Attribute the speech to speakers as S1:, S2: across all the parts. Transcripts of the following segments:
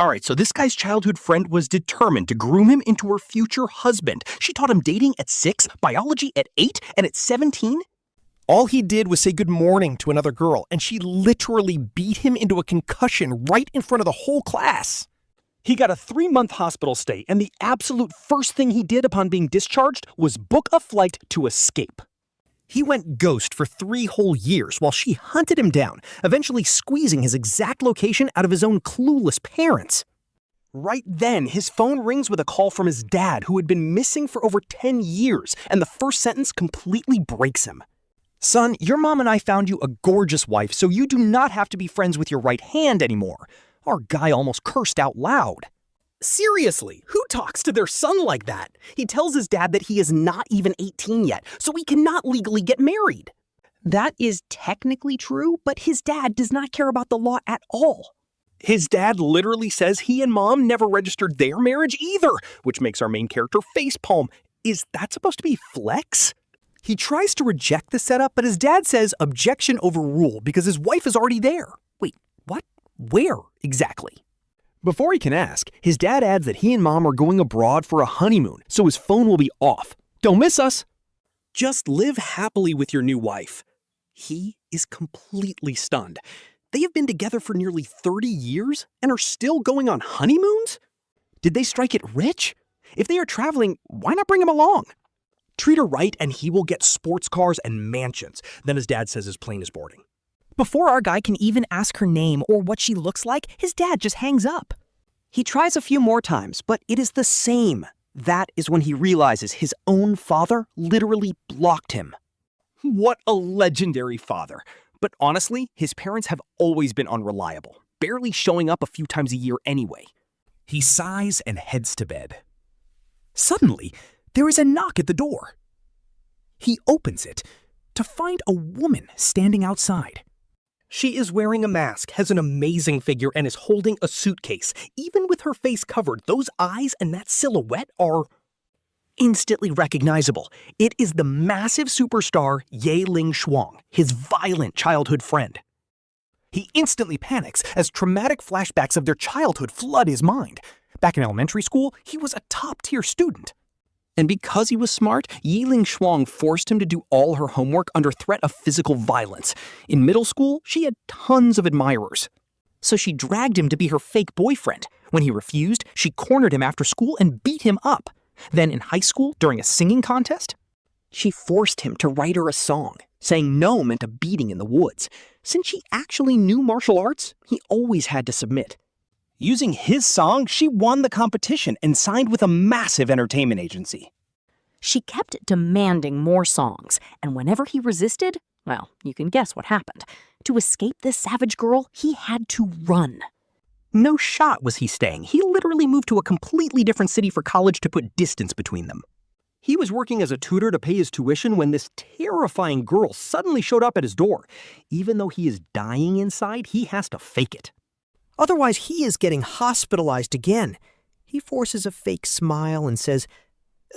S1: All right, so this guy's childhood friend was determined to groom him into her future husband. She taught him dating at 6, biology at 8, and at 17?
S2: All he did was say good morning to another girl, and she literally beat him into a concussion right in front of the whole class.
S3: He got a 3-month hospital stay, and the absolute first thing he did upon being discharged was book a flight to escape.
S2: He went ghost for 3 whole years while she hunted him down, eventually squeezing his exact location out of his own clueless parents.
S3: Right then, his phone rings with a call from his dad, who had been missing for over 10 years, and the first sentence completely breaks him.
S4: Son, your mom and I found you a gorgeous wife, so you do not have to be friends with your right hand anymore. Our guy almost cursed out loud.
S3: Seriously, who talks to their son like that? He tells his dad that he is not even 18 yet, so he cannot legally get married.
S5: That is technically true, but his dad does not care about the law at all.
S3: His dad literally says he and mom never registered their marriage either, which makes our main character facepalm. Is that supposed to be flex?
S2: He tries to reject the setup, but his dad says objection overruled because his wife is already there.
S5: Wait, what?
S2: Where exactly? Before he can ask, his dad adds that he and mom are going abroad for a honeymoon, so his phone will be off. Don't miss us!
S3: Just live happily with your new wife. He is completely stunned. They have been together for nearly 30 years and are still going on honeymoons? Did they strike it rich? If they are traveling, why not bring him along? Treat her right and he will get sports cars and mansions. Then his dad says his plane is boarding.
S5: Before our guy can even ask her name or what she looks like, his dad just hangs up.
S4: He tries a few more times, but it is the same. That is when he realizes his own father literally blocked him.
S3: What a legendary father. But honestly, his parents have always been unreliable, barely showing up a few times a year anyway.
S1: He sighs and heads to bed. Suddenly, there is a knock at the door. He opens it to find a woman standing outside.
S3: She is wearing a mask, has an amazing figure, and is holding a suitcase. Even with her face covered, those eyes and that silhouette are instantly recognizable. It is the massive superstar Ye Lingshuang, his violent childhood friend.
S1: He instantly panics as traumatic flashbacks of their childhood flood his mind. Back in elementary school, he was a top-tier student.
S4: And because he was smart, Ye Lingshuang forced him to do all her homework under threat of physical violence. In middle school, she had tons of admirers. So she dragged him to be her fake boyfriend. When he refused, she cornered him after school and beat him up. Then in high school, during a singing contest, she forced him to write her a song. Saying no meant a beating in the woods. Since she actually knew martial arts, he always had to submit.
S3: Using his song, she won the competition and signed with a massive entertainment agency.
S5: She kept demanding more songs, and whenever he resisted, well, you can guess what happened. To escape this savage girl, he had to run.
S4: No shot was he staying. He literally moved to a completely different city for college to put distance between them.
S3: He was working as a tutor to pay his tuition when this terrifying girl suddenly showed up at his door. Even though he is dying inside, he has to fake it.
S2: Otherwise, he is getting hospitalized again. He forces a fake smile and says,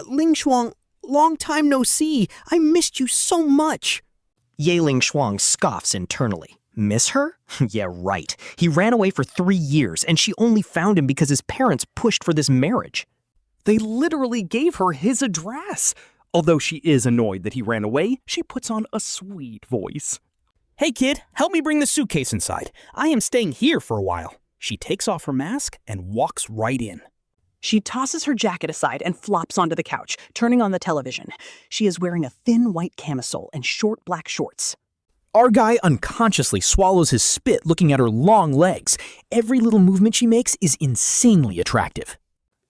S2: Lingshuang, long time no see. I missed you so much.
S4: Ye Lingshuang scoffs internally. Miss her? Yeah, right. He ran away for 3 years, and she only found him because his parents pushed for this marriage.
S3: They literally gave her his address. Although she is annoyed that he ran away, she puts on a sweet voice.
S1: Hey kid, help me bring the suitcase inside. I am staying here for a while. She takes off her mask and walks right in.
S5: She tosses her jacket aside and flops onto the couch, turning on the television. She is wearing a thin white camisole and short black shorts.
S1: Our guy unconsciously swallows his spit looking at her long legs. Every little movement she makes is insanely attractive.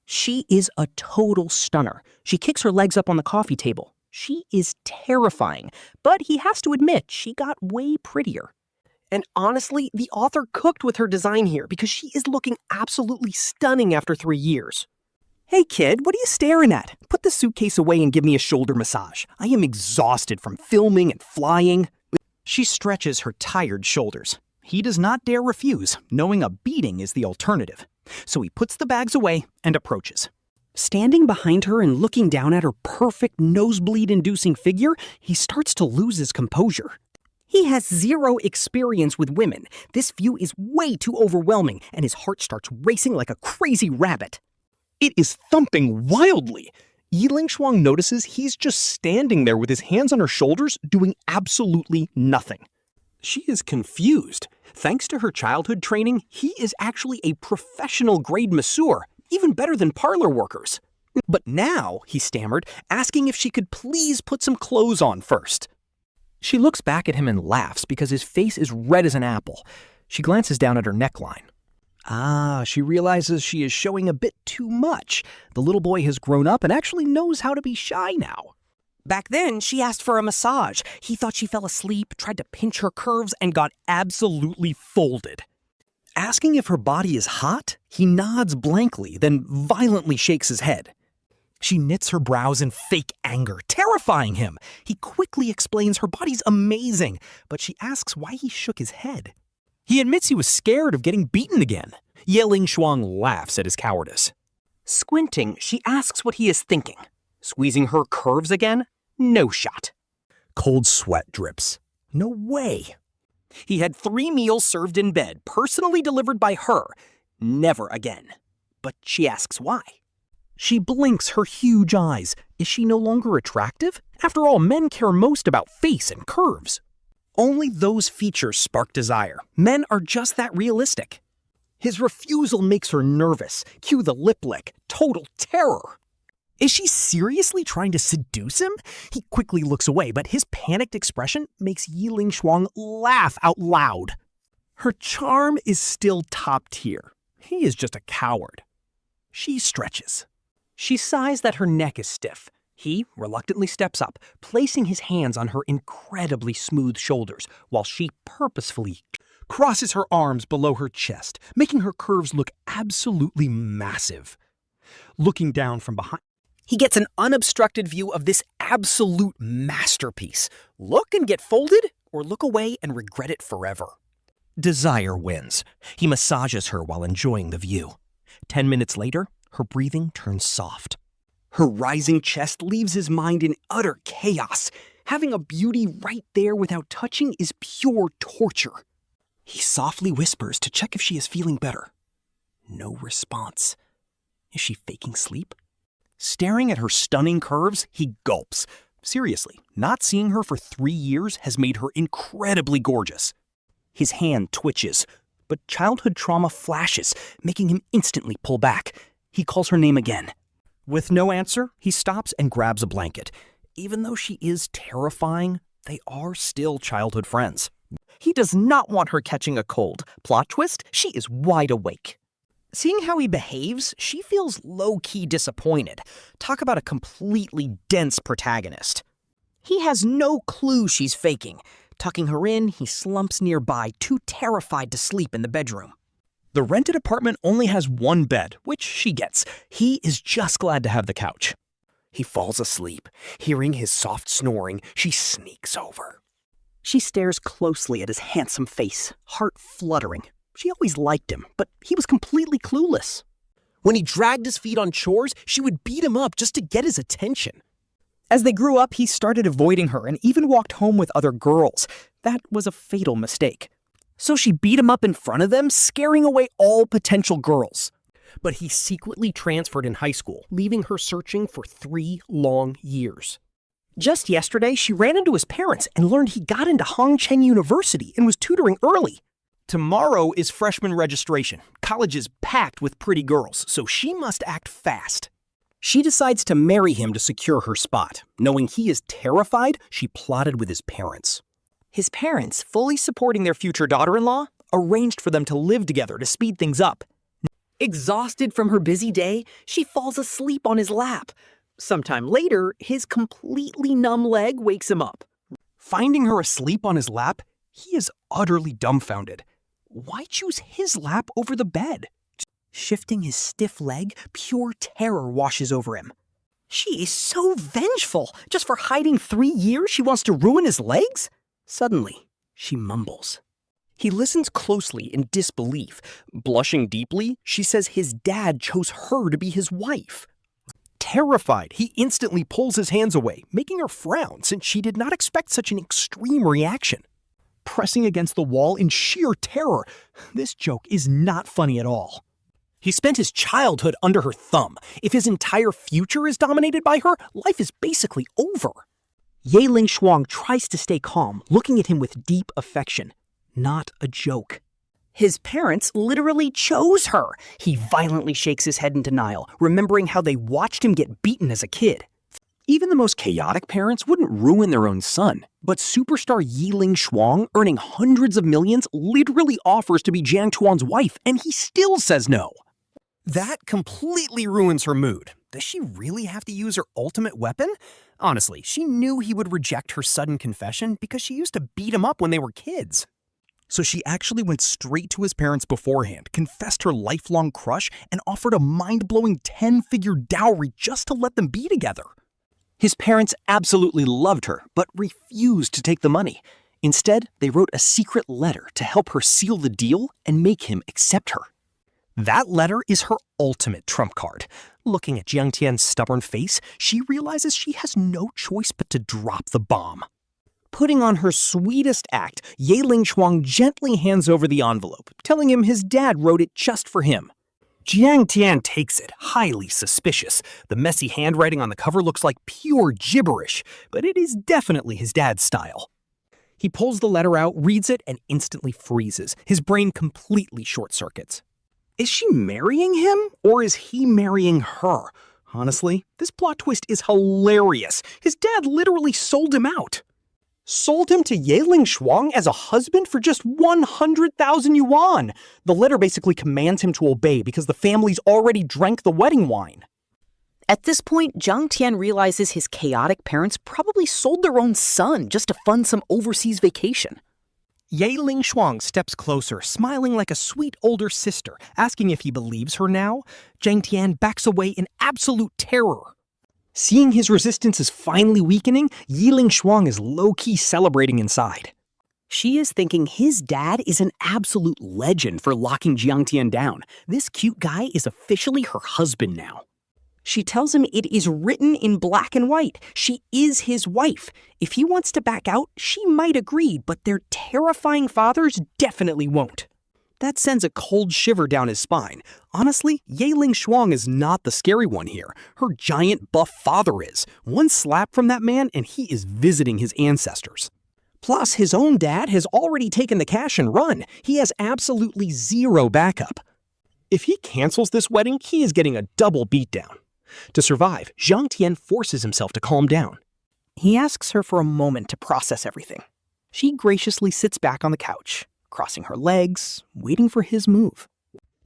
S4: She is a total stunner. She kicks her legs up on the coffee table. She is terrifying, but he has to admit she got way prettier.
S3: And honestly, the author cooked with her design here because she is looking absolutely stunning after 3 years. Hey kid, what are you staring at? Put the suitcase away and give me a shoulder massage. I am exhausted from filming and flying.
S4: She stretches her tired shoulders. He does not dare refuse, knowing a beating is the alternative. So he puts the bags away and approaches. Standing behind her and looking down at her perfect nosebleed-inducing figure, he starts to lose his composure. He has zero experience with women. This view is way too overwhelming, and his heart starts racing like a crazy rabbit.
S3: It is thumping wildly. Ye Lingshuang notices he's just standing there with his hands on her shoulders, doing absolutely nothing. She is confused. Thanks to her childhood training, he is actually a professional grade masseur, even better than parlor workers. But now, he stammered, asking if she could please put some clothes on first.
S4: She looks back at him and laughs because his face is red as an apple. She glances down at her neckline.
S3: She realizes she is showing a bit too much. The little boy has grown up and actually knows how to be shy now.
S4: Back then, she asked for a massage. He thought she fell asleep, tried to pinch her curves, and got absolutely folded.
S3: Asking if her body is hot, he nods blankly, then violently shakes his head.
S1: She knits her brows in fake anger, terrifying him. He quickly explains her body's amazing, but she asks why he shook his head. He admits he was scared of getting beaten again. Ye Lingshuang laughs at his cowardice.
S4: Squinting, she asks what he is thinking. Squeezing her curves again? No shot.
S1: Cold sweat drips. No way.
S4: He had 3 meals served in bed, personally delivered by her. Never again. But she asks why.
S1: She blinks her huge eyes. Is she no longer attractive? After all, men care most about face and curves. Only those features spark desire. Men are just that realistic. His refusal makes her nervous. Cue the lip lick. Total terror. Is she seriously trying to seduce him? He quickly looks away, but his panicked expression makes Ye Lingshuang laugh out loud. Her charm is still top tier. He is just a coward. She stretches.
S4: She sighs that her neck is stiff. He reluctantly steps up, placing his hands on her incredibly smooth shoulders, while she purposefully
S1: crosses her arms below her chest, making her curves look absolutely massive. Looking down from behind, he gets an unobstructed view of this absolute masterpiece. Look and get folded, or look away and regret it forever. Desire wins. He massages her while enjoying the view. 10 minutes later, her breathing turns soft. Her rising chest leaves his mind in utter chaos. Having a beauty right there without touching is pure torture. He softly whispers to check if she is feeling better. No response. Is she faking sleep? Staring at her stunning curves, he gulps. Seriously, not seeing her for 3 years has made her incredibly gorgeous. His hand twitches, but childhood trauma flashes, making him instantly pull back. He calls her name again. With no answer, he stops and grabs a blanket. Even though she is terrifying, they are still childhood friends.
S4: He does not want her catching a cold. Plot twist, she is wide awake.
S1: Seeing how he behaves, she feels low-key disappointed. Talk about a completely dense protagonist. He has no clue she's faking. Tucking her in, he slumps nearby, too terrified to sleep in the bedroom. The rented apartment only has 1 bed, which she gets. He is just glad to have the couch. He falls asleep. Hearing his soft snoring, she sneaks over. She stares closely at his handsome face, heart fluttering. She always liked him, but he was completely clueless. When he dragged his feet on chores, she would beat him up just to get his attention. As they grew up, he started avoiding her and even walked home with other girls. That was a fatal mistake. So she beat him up in front of them, scaring away all potential girls. But he secretly transferred in high school, leaving her searching for 3 long years. Just yesterday, she ran into his parents and learned he got into Hongcheng University and was tutoring early. Tomorrow is freshman registration. College is packed with pretty girls, so she must act fast. She decides to marry him to secure her spot. Knowing he is terrified, she plotted with his parents. His parents, fully supporting their future daughter-in-law, arranged for them to live together to speed things up. Exhausted from her busy day, she falls asleep on his lap. Sometime later, his completely numb leg wakes him up. Finding her asleep on his lap, he is utterly dumbfounded. Why choose his lap over the bed? Shifting his stiff leg, pure terror washes over him. She is so vengeful. Just for hiding 3 years, she wants to ruin his legs? Suddenly, she mumbles. He listens closely in disbelief. Blushing deeply, she says his dad chose her to be his wife. Terrified, he instantly pulls his hands away, making her frown since she did not expect such an extreme reaction.
S4: pressing against the wall in sheer terror. This joke is not funny at all. He spent his childhood under her thumb. If his entire future is dominated by her, life is basically over. Ye Lingshuang tries to stay calm, looking at him with deep affection. Not a joke.
S1: His parents literally chose her. He violently shakes his head in denial, remembering how they watched him get beaten as a kid.
S3: Even the most chaotic parents wouldn't ruin their own son. But superstar Ye Lingshuang, earning hundreds of millions, literally offers to be Jiang Tuan's wife, and he still says no.
S2: That completely ruins her mood. Does she really have to use her ultimate weapon? Honestly, she knew he would reject her sudden confession because she used to beat him up when they were kids.
S4: So she actually went straight to his parents beforehand, confessed her lifelong crush, and offered a mind-blowing 10-figure dowry just to let them be together.
S3: His parents absolutely loved her, but refused to take the money. Instead, they wrote a secret letter to help her seal the deal and make him accept her.
S2: That letter is her ultimate trump card. Looking at Jiang Tian's stubborn face, she realizes she has no choice but to drop the bomb.
S1: Putting on her sweetest act, Ye Lingshuang gently hands over the envelope, telling him his dad wrote it just for him.
S2: Jiang Tian takes it, highly suspicious. The messy handwriting on the cover looks like pure gibberish, but it is definitely his dad's style. He pulls the letter out, reads it, and instantly freezes. His brain completely short-circuits. Is she marrying him, or is he marrying her? Honestly, this plot twist is hilarious. His dad literally sold him out. Sold him to Ye Lingshuang as a husband for just 100,000 yuan. The letter basically commands him to obey because the family's already drank the wedding wine.
S1: At this point, Jiang Tian realizes his chaotic parents probably sold their own son just to fund some overseas vacation.
S2: Ye Lingshuang steps closer, smiling like a sweet older sister, asking if he believes her now. Jiang Tian backs away in absolute terror. Seeing his resistance is finally weakening, Ye Lingshuang is low-key celebrating inside.
S1: She is thinking his dad is an absolute legend for locking Jiang Tian down. This cute guy is officially her husband now. She tells him it is written in black and white. She is his wife. If he wants to back out, she might agree, but their terrifying fathers definitely won't. That sends a cold shiver down his spine. Honestly, Ye Lingshuang is not the scary one here. Her giant buff father is. One slap from that man and he is visiting his ancestors. Plus, his own dad has already taken the cash and run. He has absolutely zero backup. If he cancels this wedding, he is getting a double beatdown. To survive, Jiang Tian forces himself to calm down. He asks her for a moment to process everything. She graciously sits back on the couch, crossing her legs, waiting for his move.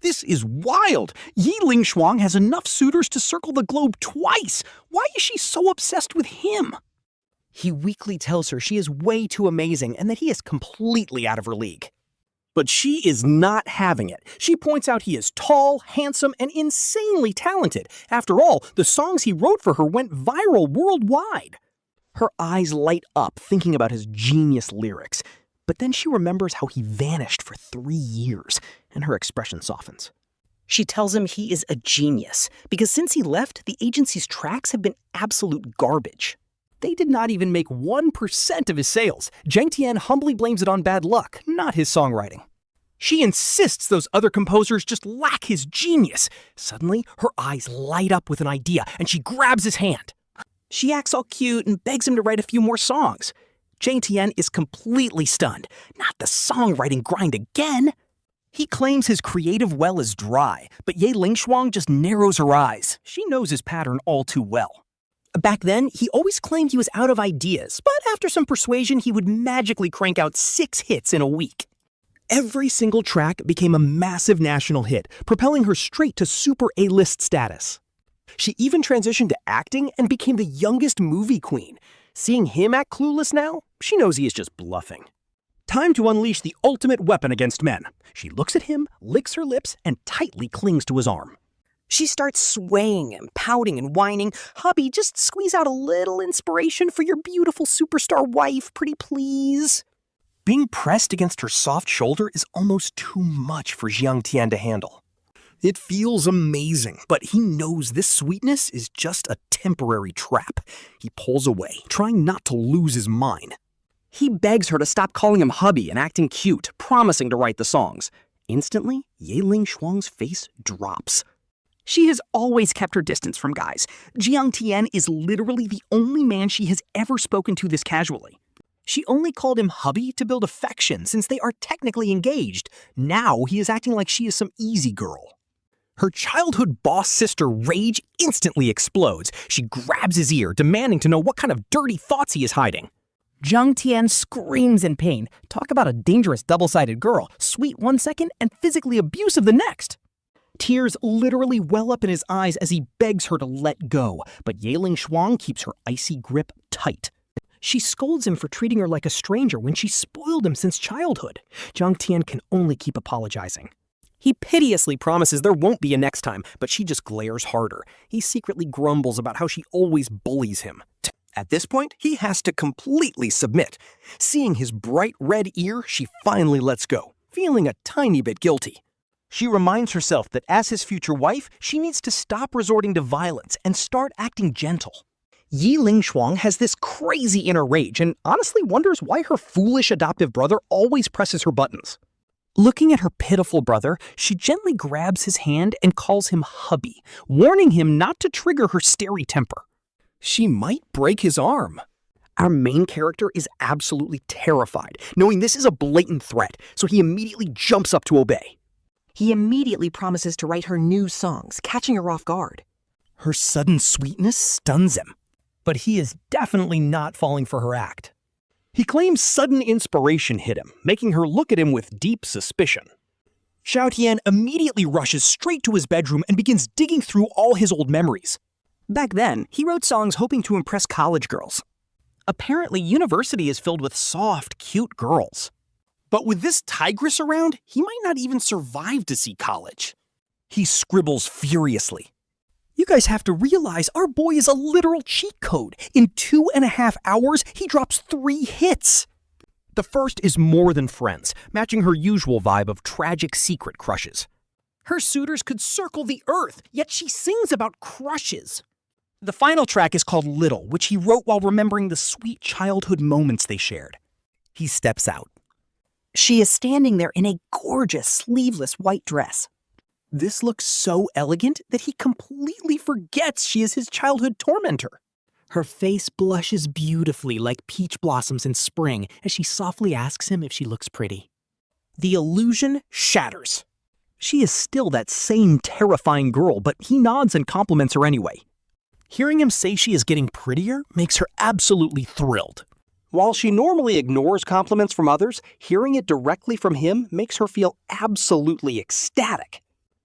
S1: This is wild! Ye Lingshuang has enough suitors to circle the globe twice! Why is she so obsessed with him? He weakly tells her she is way too amazing and that he is completely out of her league. But she is not having it. She points out he is tall, handsome, and insanely talented. After all, the songs he wrote for her went viral worldwide. Her eyes light up thinking about his genius lyrics. But then she remembers how he vanished for 3 years, and her expression softens. She tells him he is a genius, because since he left, the agency's tracks have been absolute garbage. They did not even make 1% of his sales. Jiang Tian humbly blames it on bad luck, not his songwriting. She insists those other composers just lack his genius. Suddenly, her eyes light up with an idea, and she grabs his hand. She acts all cute and begs him to write a few more songs. Jiang Tian is completely stunned. Not the songwriting grind again! He claims his creative well is dry, but Ye Lingshuang just narrows her eyes. She knows his pattern all too well. Back then, he always claimed he was out of ideas, but after some persuasion, he would magically crank out 6 hits in a week. Every single track became a massive national hit, propelling her straight to super A-list status. She even transitioned to acting and became the youngest movie queen. Seeing him act clueless now, she knows he is just bluffing. Time to unleash the ultimate weapon against men. She looks at him, licks her lips, and tightly clings to his arm. She starts swaying and pouting and whining. "Hubby, just squeeze out a little inspiration for your beautiful superstar wife, pretty please." Being pressed against her soft shoulder is almost too much for Jiang Tian to handle. It feels amazing, but he knows this sweetness is just a temporary trap. He pulls away, trying not to lose his mind.
S6: He begs her to stop calling him hubby and acting cute, promising to write the songs. Instantly, Ye Lingshuang's face drops.
S2: She has always kept her distance from guys. Jiang Tian is literally the only man she has ever spoken to this casually. She only called him hubby to build affection since they are technically engaged. Now he is acting like she is some easy girl. Her childhood boss sister rage instantly explodes. She grabs his ear, demanding to know what kind of dirty thoughts he is hiding.
S1: Jiang Tian screams in pain. Talk about a dangerous double-sided girl, sweet one second and physically abusive the next. Tears literally well up in his eyes as he begs her to let go, but Ye Lingshuang keeps her icy grip tight. She scolds him for treating her like a stranger when she spoiled him since childhood. Jiang Tian can only keep apologizing.
S2: He piteously promises there won't be a next time, but she just glares harder. He secretly grumbles about how she always bullies him. At this point, he has to completely submit. Seeing his bright red ear, she finally lets go, feeling a tiny bit guilty. She reminds herself that as his future wife, she needs to stop resorting to violence and start acting gentle. Ye Lingshuang has this crazy inner rage and honestly wonders why her foolish adoptive brother always presses her buttons. Looking at her pitiful brother, she gently grabs his hand and calls him hubby, warning him not to trigger her starry temper. She might break his arm. Our main character is absolutely terrified, knowing this is a blatant threat, so he immediately jumps up to obey.
S7: He immediately promises to write her new songs, catching her off guard.
S2: Her sudden sweetness stuns him, but he is definitely not falling for her act. He claims sudden inspiration hit him, making her look at him with deep suspicion. Xiao Tian immediately rushes straight to his bedroom and begins digging through all his old memories. Back then, he wrote songs hoping to impress college girls. Apparently, university is filled with soft, cute girls. But with this tigress around, he might not even survive to see college. He scribbles furiously. You guys have to realize our boy is a literal cheat code. In 2.5 hours, he drops 3 hits. The first is More Than Friends, matching her usual vibe of tragic secret crushes. Her suitors could circle the earth, yet she sings about crushes. The final track is called Little, which he wrote while remembering the sweet childhood moments they shared. He steps out.
S7: She is standing there in a gorgeous, sleeveless white dress.
S2: This looks so elegant that he completely forgets she is his childhood tormentor. Her face blushes beautifully like peach blossoms in spring as she softly asks him if she looks pretty. The illusion shatters. She is still that same terrifying girl, but he nods and compliments her anyway. Hearing him say she is getting prettier makes her absolutely thrilled. While she normally ignores compliments from others, hearing it directly from him makes her feel absolutely ecstatic.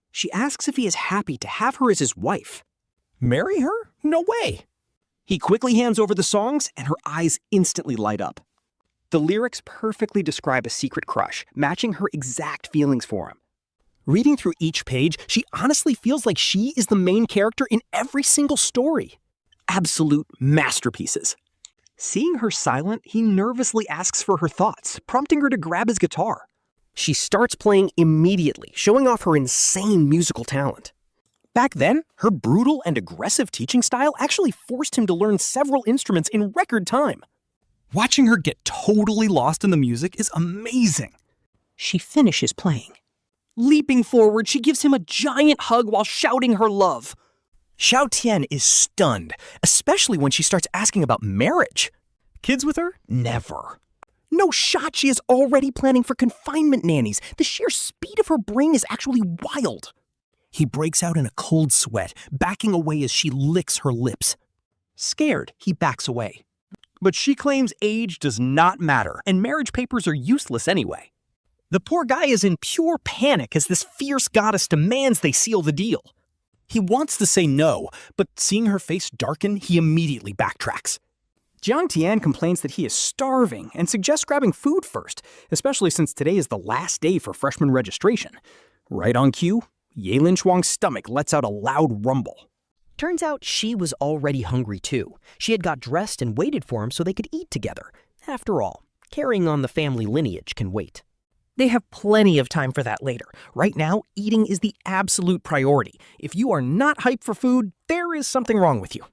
S2: She asks if he is happy to have her as his wife. Marry her? No way. He quickly hands over the songs, and her eyes instantly light up. The lyrics perfectly describe a secret crush, matching her exact feelings for him. Reading through each page, she honestly feels like she is the main character in every single story. Absolute masterpieces. Seeing her silent, he nervously asks for her thoughts, prompting her to grab his guitar. She starts playing immediately, showing off her insane musical talent. Back then, her brutal and aggressive teaching style actually forced him to learn several instruments in record time. Watching her get totally lost in the music is amazing.
S1: She finishes playing.
S2: Leaping forward, she gives him a giant hug while shouting her love. Xiao Tian is stunned, especially when she starts asking about marriage. Kids with her? Never. No shot, she is already planning for confinement nannies. The sheer speed of her brain is actually wild. He breaks out in a cold sweat, backing away as she licks her lips. Scared, he backs away. But she claims age does not matter, and marriage papers are useless anyway. The poor guy is in pure panic as this fierce goddess demands they seal the deal. He wants to say no, but seeing her face darken, he immediately backtracks. Jiang Tian complains that he is starving and suggests grabbing food first, especially since today is the last day for freshman registration. Right on cue, Ye Lingshuang's stomach lets out a loud rumble.
S1: Turns out she was already hungry too. She had got dressed and waited for him so they could eat together. After all, carrying on the family lineage can wait. They have plenty of time for that later. Right now, eating is the absolute priority. If you are not hyped for food, there is something wrong with you.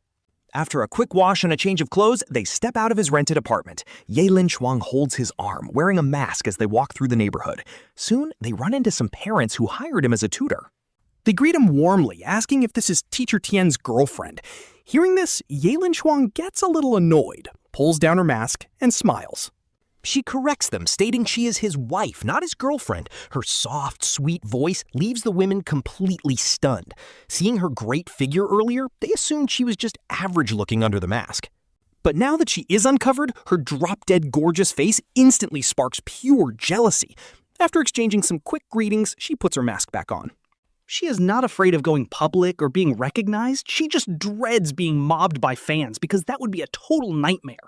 S2: After a quick wash and a change of clothes, they step out of his rented apartment. Ye Lingshuang holds his arm, wearing a mask as they walk through the neighborhood. Soon, they run into some parents who hired him as a tutor. They greet him warmly, asking if this is Teacher Tian's girlfriend. Hearing this, Ye Lingshuang gets a little annoyed, pulls down her mask, and smiles. She corrects them, stating she is his wife, not his girlfriend. Her soft, sweet voice leaves the women completely stunned. Seeing her great figure earlier, they assumed she was just average-looking under the mask. But now that she is uncovered, her drop-dead gorgeous face instantly sparks pure jealousy. After exchanging some quick greetings, she puts her mask back on. She is not afraid of going public or being recognized. She just dreads being mobbed by fans because that would be a total nightmare.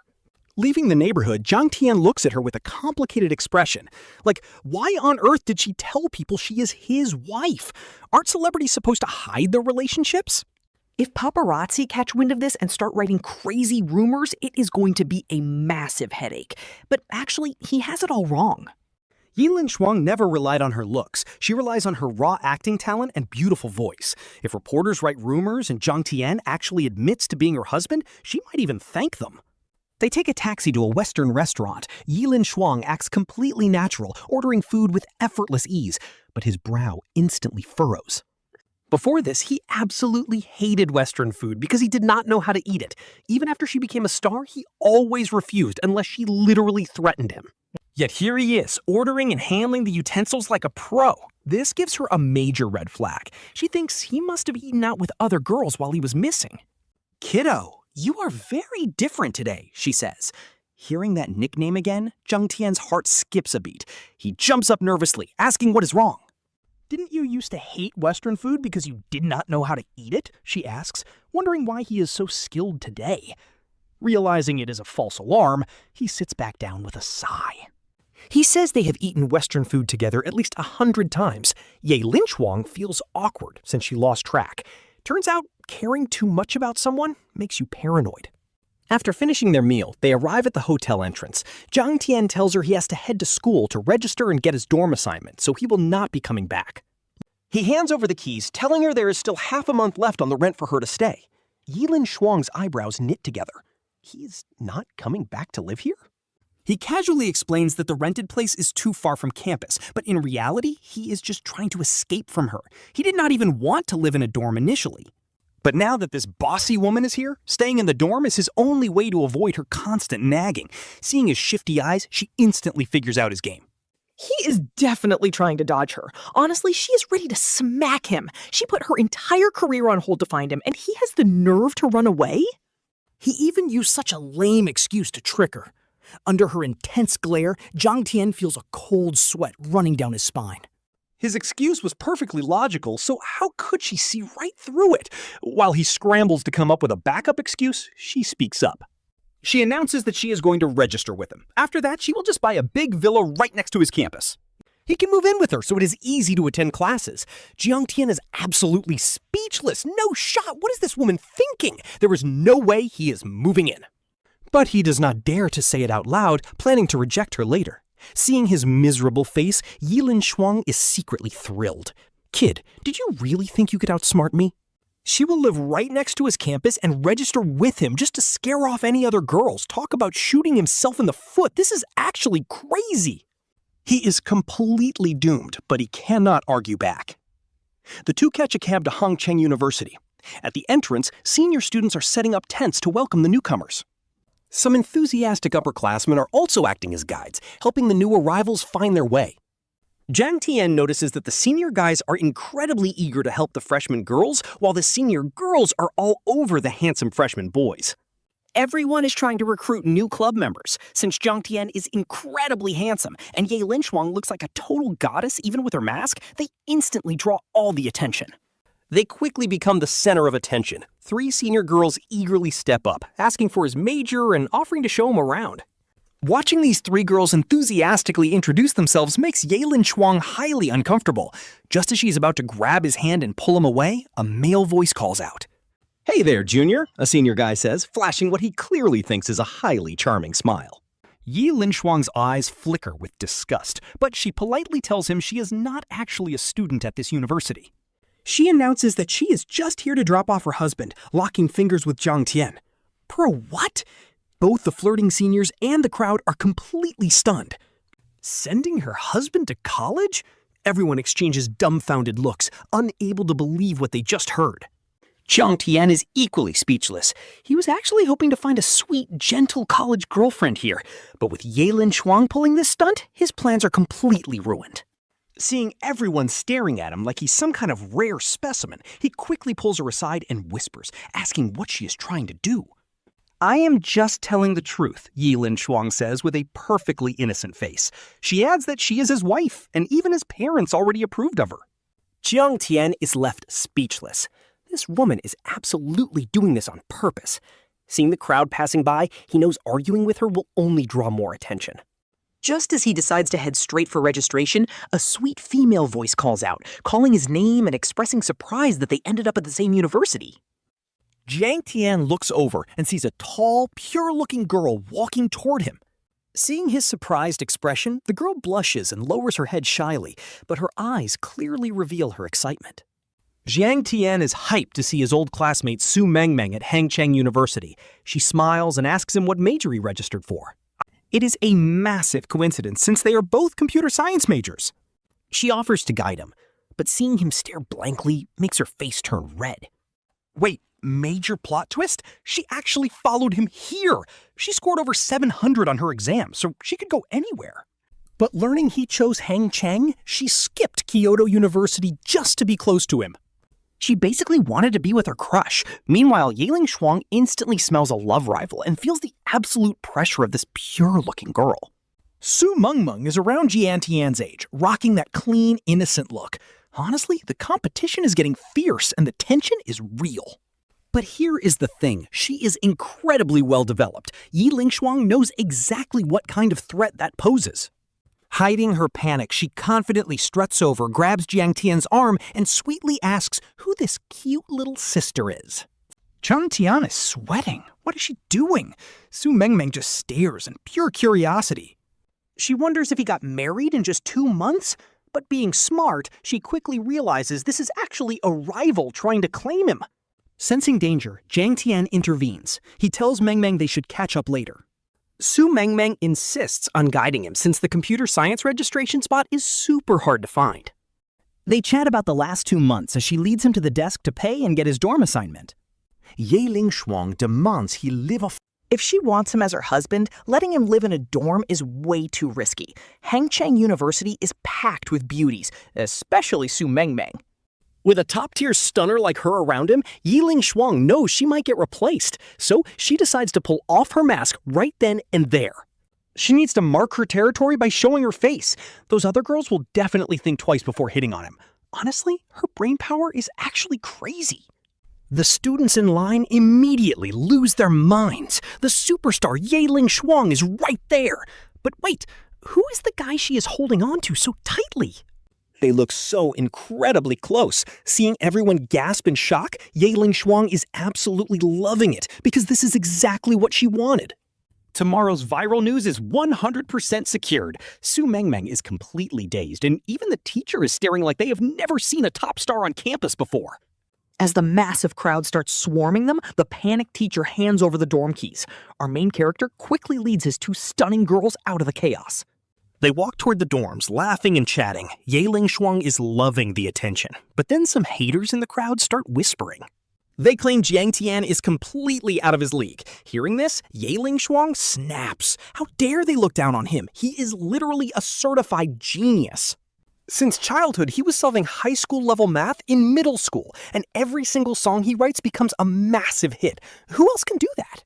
S2: Leaving the neighborhood, Jiang Tian looks at her with a complicated expression. Like, why on earth did she tell people she is his wife? Aren't celebrities supposed to hide their relationships?
S7: If paparazzi catch wind of this and start writing crazy rumors, it is going to be a massive headache. But actually, he has it all wrong.
S2: Ye Lingshuang never relied on her looks. She relies on her raw acting talent and beautiful voice. If reporters write rumors and Jiang Tian actually admits to being her husband, she might even thank them. They take a taxi to a Western restaurant. Ye Lingshuang acts completely natural, ordering food with effortless ease, but his brow instantly furrows. Before this, he absolutely hated Western food because he did not know how to eat it. Even after she became a star, he always refused unless she literally threatened him. Yet here he is, ordering and handling the utensils like a pro. This gives her a major red flag. She thinks he must have eaten out with other girls while he was missing. "Kiddo, you are very different today," she says. Hearing that nickname again, Jiang Tian's heart skips a beat. He jumps up nervously, asking what is wrong. "Didn't you used to hate Western food because you did not know how to eat it?" she asks, wondering why he is so skilled today. Realizing it is a false alarm, he sits back down with a sigh. He says they have eaten Western food together at least 100 times. Ye Lingshuang feels awkward since she lost track. Turns out, caring too much about someone makes you paranoid. After finishing their meal, they arrive at the hotel entrance. Jiang Tian tells her he has to head to school to register and get his dorm assignment, so he will not be coming back. He hands over the keys, telling her there is still half a month left on the rent for her to stay. Ye Lingshuang's eyebrows knit together. He is not coming back to live here? He casually explains that the rented place is too far from campus, but in reality, he is just trying to escape from her. He did not even want to live in a dorm initially. But now that this bossy woman is here, staying in the dorm is his only way to avoid her constant nagging. Seeing his shifty eyes, she instantly figures out his game.
S7: He is definitely trying to dodge her. Honestly, she is ready to smack him. She put her entire career on hold to find him, and he has the nerve to run away?
S2: He even used such a lame excuse to trick her. Under her intense glare, Jiang Tian feels a cold sweat running down his spine. His excuse was perfectly logical, so how could she see right through it? While he scrambles to come up with a backup excuse, she speaks up. She announces that she is going to register with him. After that, she will just buy a big villa right next to his campus. He can move in with her, so it is easy to attend classes. Jiang Tian is absolutely speechless. No shot! What is this woman thinking? There is no way he is moving in. But he does not dare to say it out loud, planning to reject her later. Seeing his miserable face, Ye Lingshuang is secretly thrilled. "Kid, did you really think you could outsmart me?" She will live right next to his campus and register with him just to scare off any other girls. Talk about shooting himself in the foot. This is actually crazy. He is completely doomed, but he cannot argue back. The two catch a cab to Hongcheng University. At the entrance, senior students are setting up tents to welcome the newcomers. Some enthusiastic upperclassmen are also acting as guides, helping the new arrivals find their way. Jiang Tian notices that the senior guys are incredibly eager to help the freshman girls, while the senior girls are all over the handsome freshman boys. Everyone is trying to recruit new club members, since Jiang Tian is incredibly handsome, and Ye Lingshuang looks like a total goddess even with her mask. They instantly draw all the attention. They quickly become the center of attention. 3 senior girls eagerly step up, asking for his major and offering to show him around. Watching these 3 girls enthusiastically introduce themselves makes Ye Lingshuang highly uncomfortable. Just as she is about to grab his hand and pull him away, a male voice calls out. "Hey there, Junior," a senior guy says, flashing what he clearly thinks is a highly charming smile. Ye Lingshuang's eyes flicker with disgust, but she politely tells him she is not actually a student at this university. She announces that she is just here to drop off her husband, locking fingers with Jiang Tian. For a what? Both the flirting seniors and the crowd are completely stunned. Sending her husband to college? Everyone exchanges dumbfounded looks, unable to believe what they just heard.
S4: Jiang Tian is equally speechless. He was actually hoping to find a sweet, gentle college girlfriend here, but with Ye Lingshuang pulling this stunt, his plans are completely ruined.
S2: Seeing everyone staring at him like he's some kind of rare specimen, he quickly pulls her aside and whispers, asking what she is trying to do.
S3: I am just telling the truth, Ye Lingshuang says with a perfectly innocent face. She adds that she is his wife, and even his parents already approved of her.
S6: Jiang Tian is left speechless. This woman is absolutely doing this on purpose. Seeing the crowd passing by, he knows arguing with her will only draw more attention.
S1: Just as he decides to head straight for registration, a sweet female voice calls out, calling his name and expressing surprise that they ended up at the same university.
S2: Jiang Tian looks over and sees a tall, pure-looking girl walking toward him. Seeing his surprised expression, the girl blushes and lowers her head shyly, but her eyes clearly reveal her excitement. Jiang Tian is hyped to see his old classmate Su Mengmeng at Hangcheng University. She smiles and asks him what major he registered for. It is a massive coincidence since they are both computer science majors. She offers to guide him, but seeing him stare blankly makes her face turn red. Wait, major plot twist? She actually followed him here. She scored over 700 on her exam, so she could go anywhere. But learning he chose Hangcheng, she skipped Kyoto University just to be close to him.
S1: She basically wanted to be with her crush. Meanwhile, Ye Lingshuang instantly smells a love rival and feels the absolute pressure of this pure-looking girl.
S2: Su Mengmeng is around Jiang Tian's age, rocking that clean, innocent look. Honestly, the competition is getting fierce and the tension is real. But here is the thing, she is incredibly well developed. Ye Lingshuang knows exactly what kind of threat that poses. Hiding her panic, she confidently struts over, grabs Jiang Tian's arm, and sweetly asks who this cute little sister is. Jiang Tian is sweating. What is she doing? Su Mengmeng just stares in pure curiosity. She wonders if he got married in just 2 months, but being smart, she quickly realizes this is actually a rival trying to claim him. Sensing danger, Jiang Tian intervenes. He tells Mengmeng they should catch up later.
S6: Su Mengmeng insists on guiding him since the computer science registration spot is super hard to find.
S1: They chat about the last 2 months as she leads him to the desk to pay and get his dorm assignment.
S2: Ye Lingshuang demands he live off.
S7: If she wants him as her husband, letting him live in a dorm is way too risky. Hangcheng University is packed with beauties, especially Su Mengmeng.
S3: With a top-tier stunner like her around him, Ye Lingshuang knows she might get replaced, so she decides to pull off her mask right then and there. She needs to mark her territory by showing her face. Those other girls will definitely think twice before hitting on him. Honestly, her brain power is actually crazy.
S2: The students in line immediately lose their minds. The superstar Ye Lingshuang is right there. But wait, who is the guy she is holding on to so tightly?
S3: They look so incredibly close. Seeing everyone gasp in shock, Ye Lingshuang is absolutely loving it because this is exactly what she wanted. Tomorrow's viral news is 100% secured. Su Mengmeng is completely dazed, and even the teacher is staring like they have never seen a top star on campus before.
S7: As the massive crowd starts swarming them, the panicked teacher hands over the dorm keys. Our main character quickly leads his 2 stunning girls out of the chaos.
S2: They walk toward the dorms, laughing and chatting. Ye Lingshuang is loving the attention. But then some haters in the crowd start whispering. They claim Jiang Tian is completely out of his league. Hearing this, Ye Lingshuang snaps. How dare they look down on him? He is literally a certified genius. Since childhood, he was solving high school level math in middle school, and every single song he writes becomes a massive hit. Who else can do that?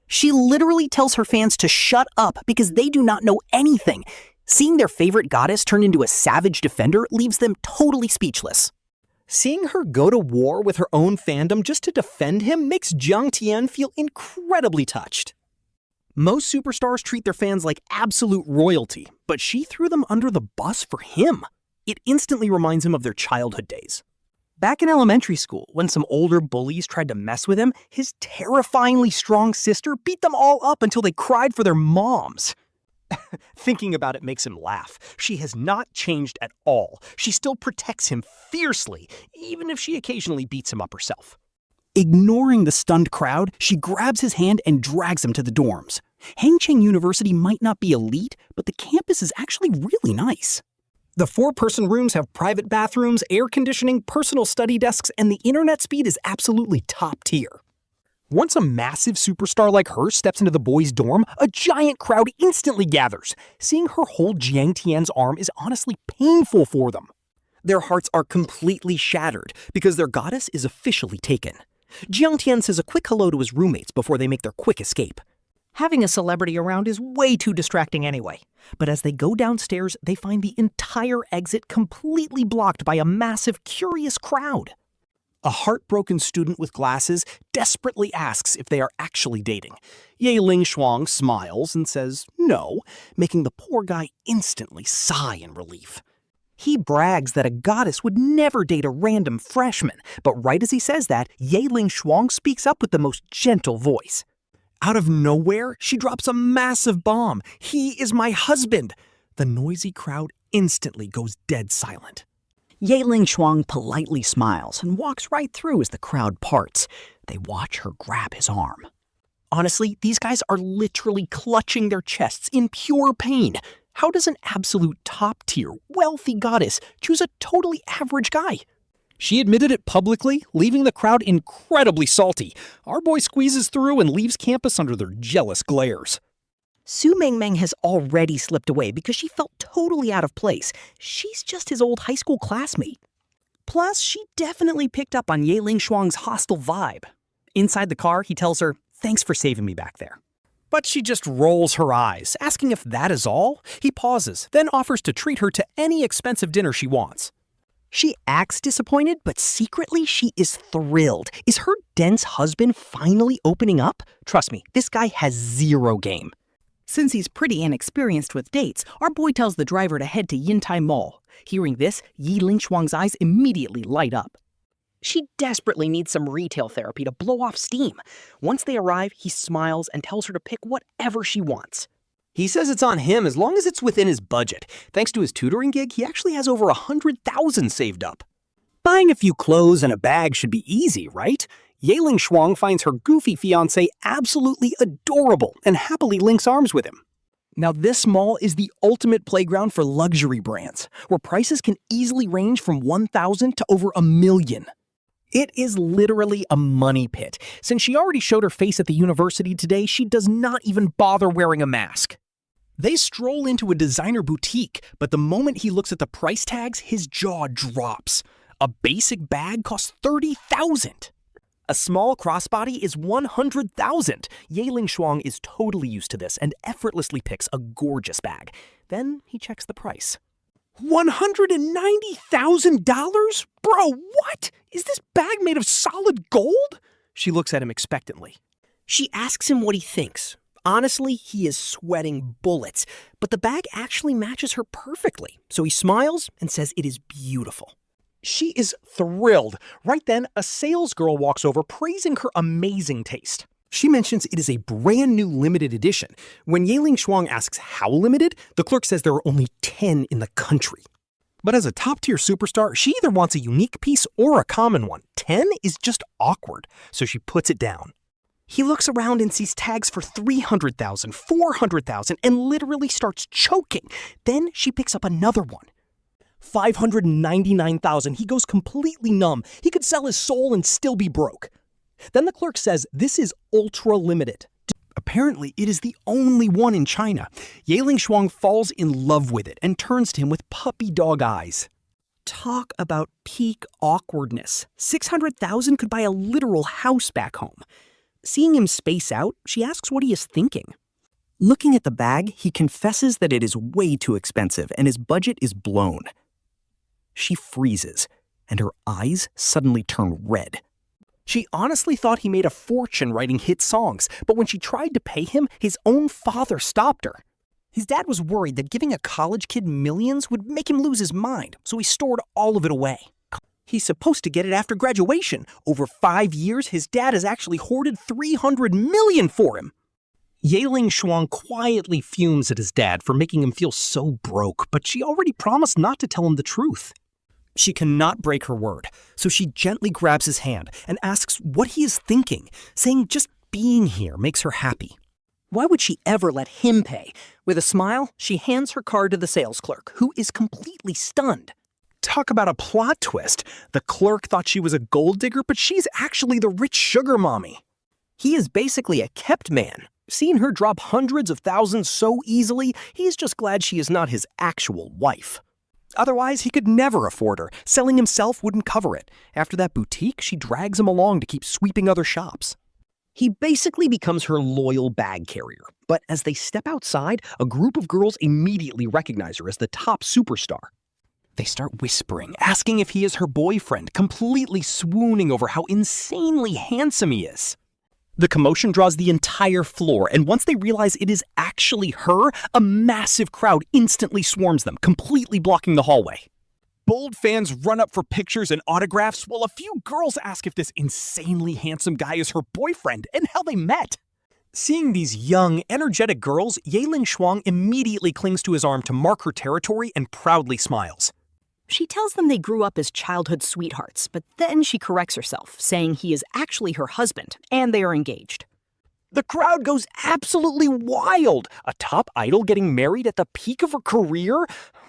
S1: She literally tells her fans to shut up because they do not know anything. Seeing their favorite goddess turn into a savage defender leaves them totally speechless.
S2: Seeing her go to war with her own fandom just to defend him makes Jiang Tian feel incredibly touched. Most superstars treat their fans like absolute royalty, but she threw them under the bus for him. It instantly reminds him of their childhood days. Back in elementary school, when some older bullies tried to mess with him, his terrifyingly strong sister beat them all up until they cried for their moms. Thinking about it makes him laugh. She has not changed at all. She still protects him fiercely, even if she occasionally beats him up herself. Ignoring the stunned crowd, she grabs his hand and drags him to the dorms. Hangcheng University might not be elite, but the campus is actually really nice. The 4-person rooms have private bathrooms, air conditioning, personal study desks, and the internet speed is absolutely top tier. Once a massive superstar like her steps into the boys' dorm, a giant crowd instantly gathers. Seeing her hold Jiang Tian's arm is honestly painful for them.
S6: Their hearts are completely shattered because their goddess is officially taken. Jiang Tian says a quick hello to his roommates before they make their quick escape.
S1: Having a celebrity around is way too distracting anyway. But as they go downstairs, they find the entire exit completely blocked by a massive, curious crowd.
S2: A heartbroken student with glasses desperately asks if they are actually dating. Ye Lingshuang smiles and says no, making the poor guy instantly sigh in relief.
S1: He brags that a goddess would never date a random freshman, but right as he says that, Ye Lingshuang speaks up with the most gentle voice.
S2: Out of nowhere, she drops a massive bomb. He is my husband. The noisy crowd instantly goes dead silent.
S1: Ye Lingshuang politely smiles and walks right through as the crowd parts. They watch her grab his arm.
S2: Honestly, these guys are literally clutching their chests in pure pain. How does an absolute top-tier, wealthy goddess choose a totally average guy? She admitted it publicly, leaving the crowd incredibly salty. Our boy squeezes through and leaves campus under their jealous glares.
S1: Su Mengmeng has already slipped away because she felt totally out of place. She's just his old high school classmate. Plus, she definitely picked up on Ye Lingshuang's hostile vibe. Inside the car, he tells her, "Thanks for saving me back there."
S2: But she just rolls her eyes, asking if that is all. He pauses, then offers to treat her to any expensive dinner she wants.
S1: She acts disappointed, but secretly she is thrilled. Is her dense husband finally opening up? Trust me, this guy has zero game.
S8: Since he's pretty inexperienced with dates, our boy tells the driver to head to Yintai Mall. Hearing this, Ye Lingshuang's eyes immediately light up.
S6: She desperately needs some retail therapy to blow off steam. Once they arrive, he smiles and tells her to pick whatever she wants. He says it's on him as long as it's within his budget. Thanks to his tutoring gig, he actually has over 100,000 saved up.
S2: Buying a few clothes and a bag should be easy, right? Ye Lingshuang finds her goofy fiancé absolutely adorable and happily links arms with him.
S1: Now this mall is the ultimate playground for luxury brands, where prices can easily range from 1,000 to over $1 million. It is literally a money pit. Since she already showed her face at the university today, she does not even bother wearing a mask. They stroll into a designer boutique, but the moment he looks at the price tags, his jaw drops. A basic bag costs $30,000.
S6: A small crossbody is 100,000. Ye Lingshuang is totally used to this and effortlessly picks a gorgeous bag. Then he checks the price.
S2: $190,000? Bro, what? Is this bag made of solid gold? She looks at him expectantly.
S6: She asks him what he thinks. Honestly, he is sweating bullets, but the bag actually matches her perfectly. So he smiles and says it is beautiful.
S2: She is thrilled. Right then, a sales girl walks over praising her amazing taste. She mentions it is a brand new limited edition. When Ye Lingshuang asks how limited, the clerk says there are only 10 in the country. But as a top-tier superstar, she either wants a unique piece or a common one. 10 is just awkward, so she puts it down.
S1: He looks around and sees tags for 300,000, 400,000, and literally starts choking. Then she picks up another one. 599,000. He goes completely numb. He could sell his soul and still be broke. Then the clerk says this is ultra limited. Apparently, it is the only one in China. Ye Lingshuang falls in love with it and turns to him with puppy dog eyes. Talk about peak awkwardness. 600,000 could buy a literal house back home. Seeing him space out, she asks what he is thinking. Looking at the bag, he confesses that it is way too expensive and his budget is blown. She freezes, and her eyes suddenly turn red. She honestly thought he made a fortune writing hit songs, but when she tried to pay him, his own father stopped her. His dad was worried that giving a college kid millions would make him lose his mind, so he stored all of it away. He's supposed to get it after graduation. Over 5 years, his dad has actually hoarded 300 million for him. Ye Lingshuang quietly fumes at his dad for making him feel so broke, but she already promised not to tell him the truth.
S2: She cannot break her word, so she gently grabs his hand and asks what he is thinking, saying just being here makes her happy.
S6: Why would she ever let him pay? With a smile, she hands her card to the sales clerk, who is completely stunned.
S3: Talk about a plot twist. The clerk thought she was a gold digger, but she's actually the rich sugar mommy.
S6: He is basically a kept man. Seeing her drop hundreds of thousands so easily, he is just glad she is not his actual wife.
S2: Otherwise, he could never afford her. Selling himself wouldn't cover it. After that boutique, she drags him along to keep sweeping other shops.
S6: He basically becomes her loyal bag carrier. But as they step outside, a group of girls immediately recognize her as the top superstar.
S2: They start whispering, asking if he is her boyfriend, completely swooning over how insanely handsome he is. The commotion draws the entire floor, and once they realize it is actually her, a massive crowd instantly swarms them, completely blocking the hallway.
S3: Bold fans run up for pictures and autographs, while a few girls ask if this insanely handsome guy is her boyfriend and how they met. Seeing these young, energetic girls, Ye Lingshuang immediately clings to his arm to mark her territory and proudly smiles.
S5: She tells them they grew up as childhood sweethearts, but then she corrects herself, saying he is actually her husband, and they are engaged.
S3: The crowd goes absolutely wild. A top idol getting married at the peak of her career?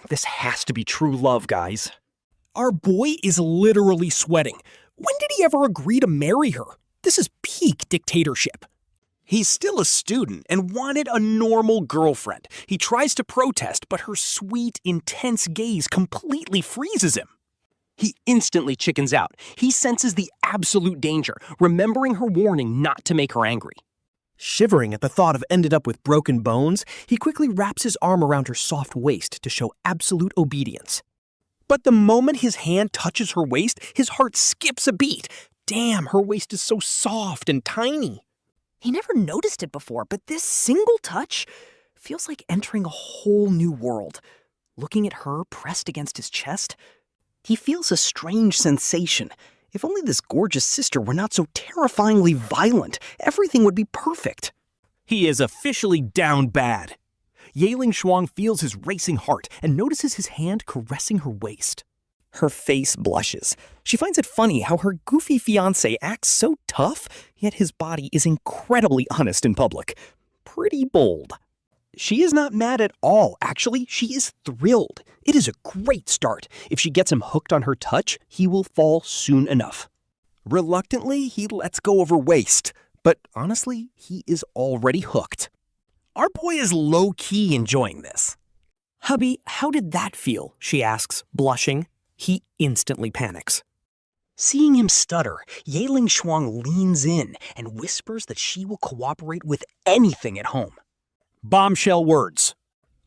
S3: This has to be true love, guys. Our boy is literally sweating. When did he ever agree to marry her? This is peak dictatorship. He's still a student and wanted a normal girlfriend. He tries to protest, but her sweet, intense gaze completely freezes him. He instantly chickens out. He senses the absolute danger, remembering her warning not to make her angry.
S6: Shivering at the thought of ended up with broken bones, he quickly wraps his arm around her soft waist to show absolute obedience.
S3: But the moment his hand touches her waist, his heart skips a beat. Damn, her waist is so soft and tiny.
S1: He never noticed it before, but this single touch feels like entering a whole new world. Looking at her pressed against his chest, he feels a strange sensation. If only this gorgeous sister were not so terrifyingly violent, everything would be perfect.
S3: He is officially down bad. Ye Lingshuang feels his racing heart and notices his hand caressing her waist.
S2: Her face blushes. She finds it funny how her goofy fiancé acts so tough, yet his body is incredibly honest in public. Pretty bold.
S6: She is not mad at all. Actually, she is thrilled. It is a great start. If she gets him hooked on her touch, he will fall soon enough.
S3: Reluctantly, he lets go of her waist. But honestly, he is already hooked. Our boy is low-key enjoying this.
S2: "Hubby, how did that feel?" she asks, blushing. He instantly panics.
S6: Seeing him stutter, Ye Lingshuang leans in and whispers that she will cooperate with anything at home.
S3: Bombshell words.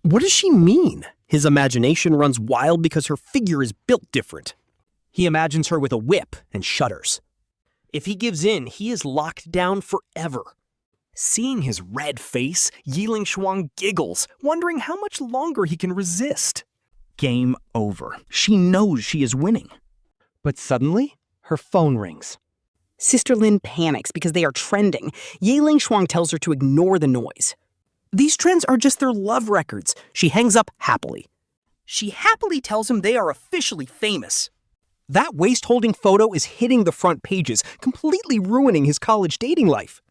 S6: What does she mean? His imagination runs wild because her figure is built different.
S2: He imagines her with a whip and shudders. If he gives in, he is locked down forever. Seeing his red face, Ye Lingshuang giggles, wondering how much longer he can resist.
S6: Game over. She knows she is winning.
S2: But suddenly, her phone rings.
S1: Sister Lin panics because they are trending. Ye Lingshuang tells her to ignore the noise.
S6: These trends are just their love records. She hangs up happily.
S1: She happily tells him they are officially famous.
S6: That waist-holding photo is hitting the front pages, completely ruining his college dating life.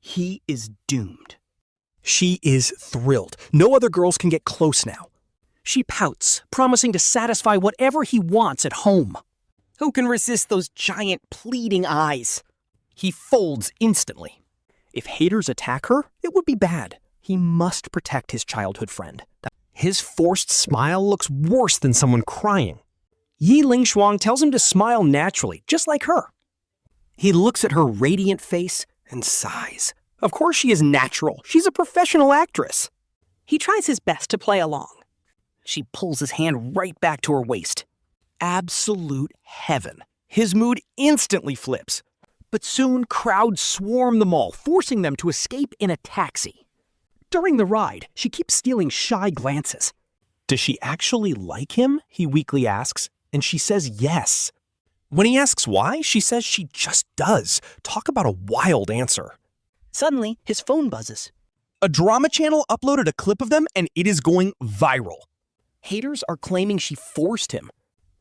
S6: He is doomed.
S2: She is thrilled. No other girls can get close now.
S6: She pouts, promising to satisfy whatever he wants at home.
S1: Who can resist those giant pleading eyes?
S6: He folds instantly. If haters attack her, it would be bad. He must protect his childhood friend.
S2: His forced smile looks worse than someone crying.
S6: Ye Lingshuang tells him to smile naturally, just like her. He looks at her radiant face and sighs. Of course she is natural. She's a professional actress.
S1: He tries his best to play along. She pulls his hand right back to her waist.
S6: Absolute heaven. His mood instantly flips. But soon crowds swarm the mall, forcing them to escape in a taxi. During the ride, she keeps stealing shy glances.
S2: Does she actually like him? He weakly asks, and she says yes. When he asks why, she says she just does. Talk about a wild answer.
S1: Suddenly, his phone buzzes.
S3: A drama channel uploaded a clip of them and it is going viral.
S6: Haters are claiming she forced him.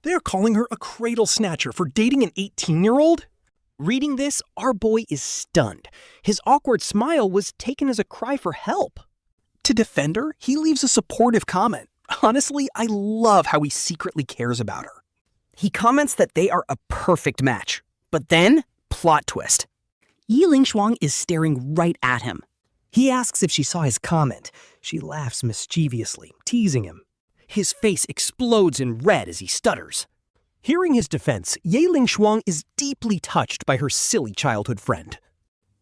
S3: They're calling her a cradle snatcher for dating an 18-year-old?
S2: Reading this, our boy is stunned. His awkward smile was taken as a cry for help.
S3: To defend her, he leaves a supportive comment. Honestly, I love how he secretly cares about her.
S6: He comments that they are a perfect match. But then, plot twist. Ye Lingshuang is staring right at him.
S2: He asks if she saw his comment. She laughs mischievously, teasing him. His face explodes in red as he stutters. Hearing his defense, Ye Lingshuang is deeply touched by her silly childhood friend.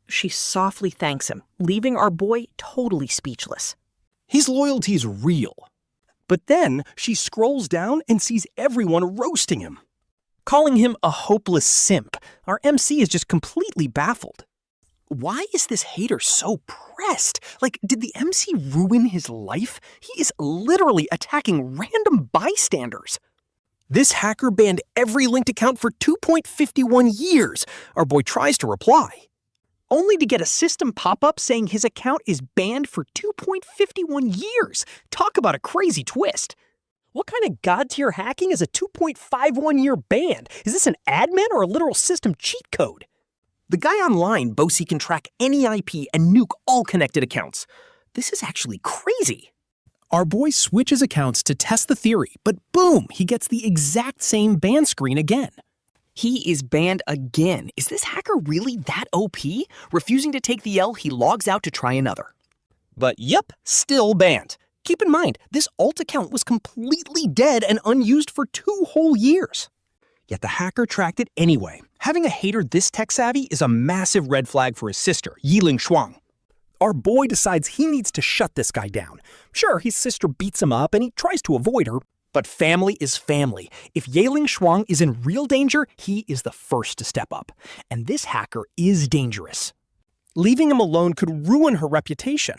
S7: She softly thanks him, leaving our boy totally speechless.
S3: His loyalty's real. But then she scrolls down and sees everyone roasting him.
S2: Calling him a hopeless simp, our MC is just completely baffled.
S3: Why is this hater so pressed? Like, did the MC ruin his life? He is literally attacking random bystanders. This hacker banned every linked account for 2.51 years. Our boy tries to reply,
S2: only to get a system pop-up saying his account is banned for 2.51 years. Talk about a crazy twist. What kind of god-tier hacking is a 2.51-year ban? Is this an admin or a literal system cheat code? The guy online boasts he can track any IP and nuke all connected accounts. This is actually crazy.
S3: Our boy switches accounts to test the theory, but boom, he gets the exact same ban screen again.
S6: He is banned again. Is this hacker really that OP? Refusing to take the L, he logs out to try another.
S2: But yup, still banned. Keep in mind, this alt account was completely dead and unused for 2 whole years. Yet the hacker tracked it anyway. Having a hater this tech-savvy is a massive red flag for his sister, Ye Lingshuang. Our boy decides he needs to shut this guy down. Sure, his sister beats him up and he tries to avoid her, but family is family. If Ye Lingshuang is in real danger, he is the first to step up. And this hacker is dangerous. Leaving him alone could ruin her reputation.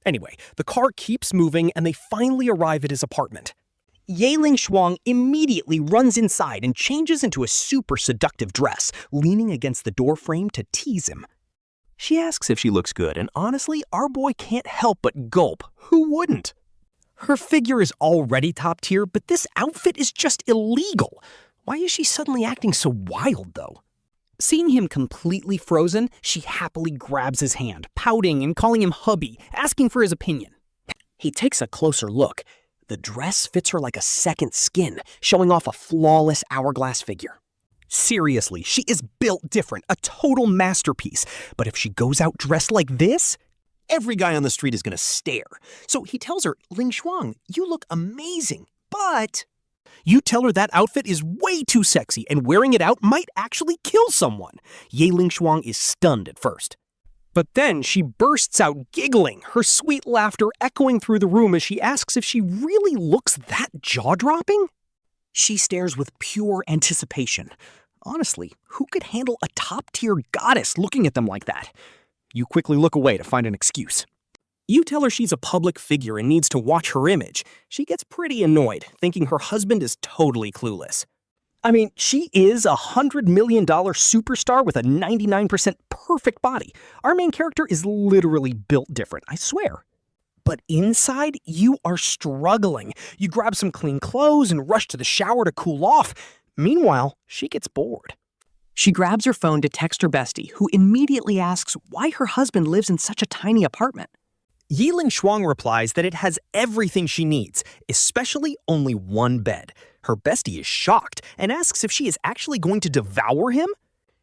S2: Anyway, the car keeps moving and they finally arrive at his apartment. Ye Lingshuang immediately runs inside and changes into a super seductive dress, leaning against the doorframe to tease him. She asks if she looks good, and honestly, our boy can't help but gulp. Who wouldn't? Her figure is already top tier, but this outfit is just illegal. Why is she suddenly acting so wild, though? Seeing him completely frozen, she happily grabs his hand, pouting and calling him hubby, asking for his opinion. He takes a closer look. The dress fits her like a second skin, showing off a flawless hourglass figure. Seriously, she is built different, a total masterpiece. But if she goes out dressed like this, every guy on the street is going to stare. So he tells her, Lingshuang, you look amazing, but you tell her that outfit is way too sexy and wearing it out might actually kill someone. Ye Lingshuang is stunned at first. But then she bursts out giggling, her sweet laughter echoing through the room as she asks if she really looks that jaw-dropping. She stares with pure anticipation. Honestly, who could handle a top-tier goddess looking at them like that? You quickly look away to find an excuse. You tell her she's a public figure and needs to watch her image. She gets pretty annoyed, thinking her husband is totally clueless. I mean, she is a $100 million superstar with a 99% perfect body. Our main character is literally built different, I swear. But inside, you are struggling. You grab some clean clothes and rush to the shower to cool off. Meanwhile, she gets bored. She grabs her phone to text her bestie, who immediately asks why her husband lives in such a tiny apartment. Ye Lingshuang replies that it has everything she needs, especially only one bed. Her bestie is shocked and asks if she is actually going to devour him.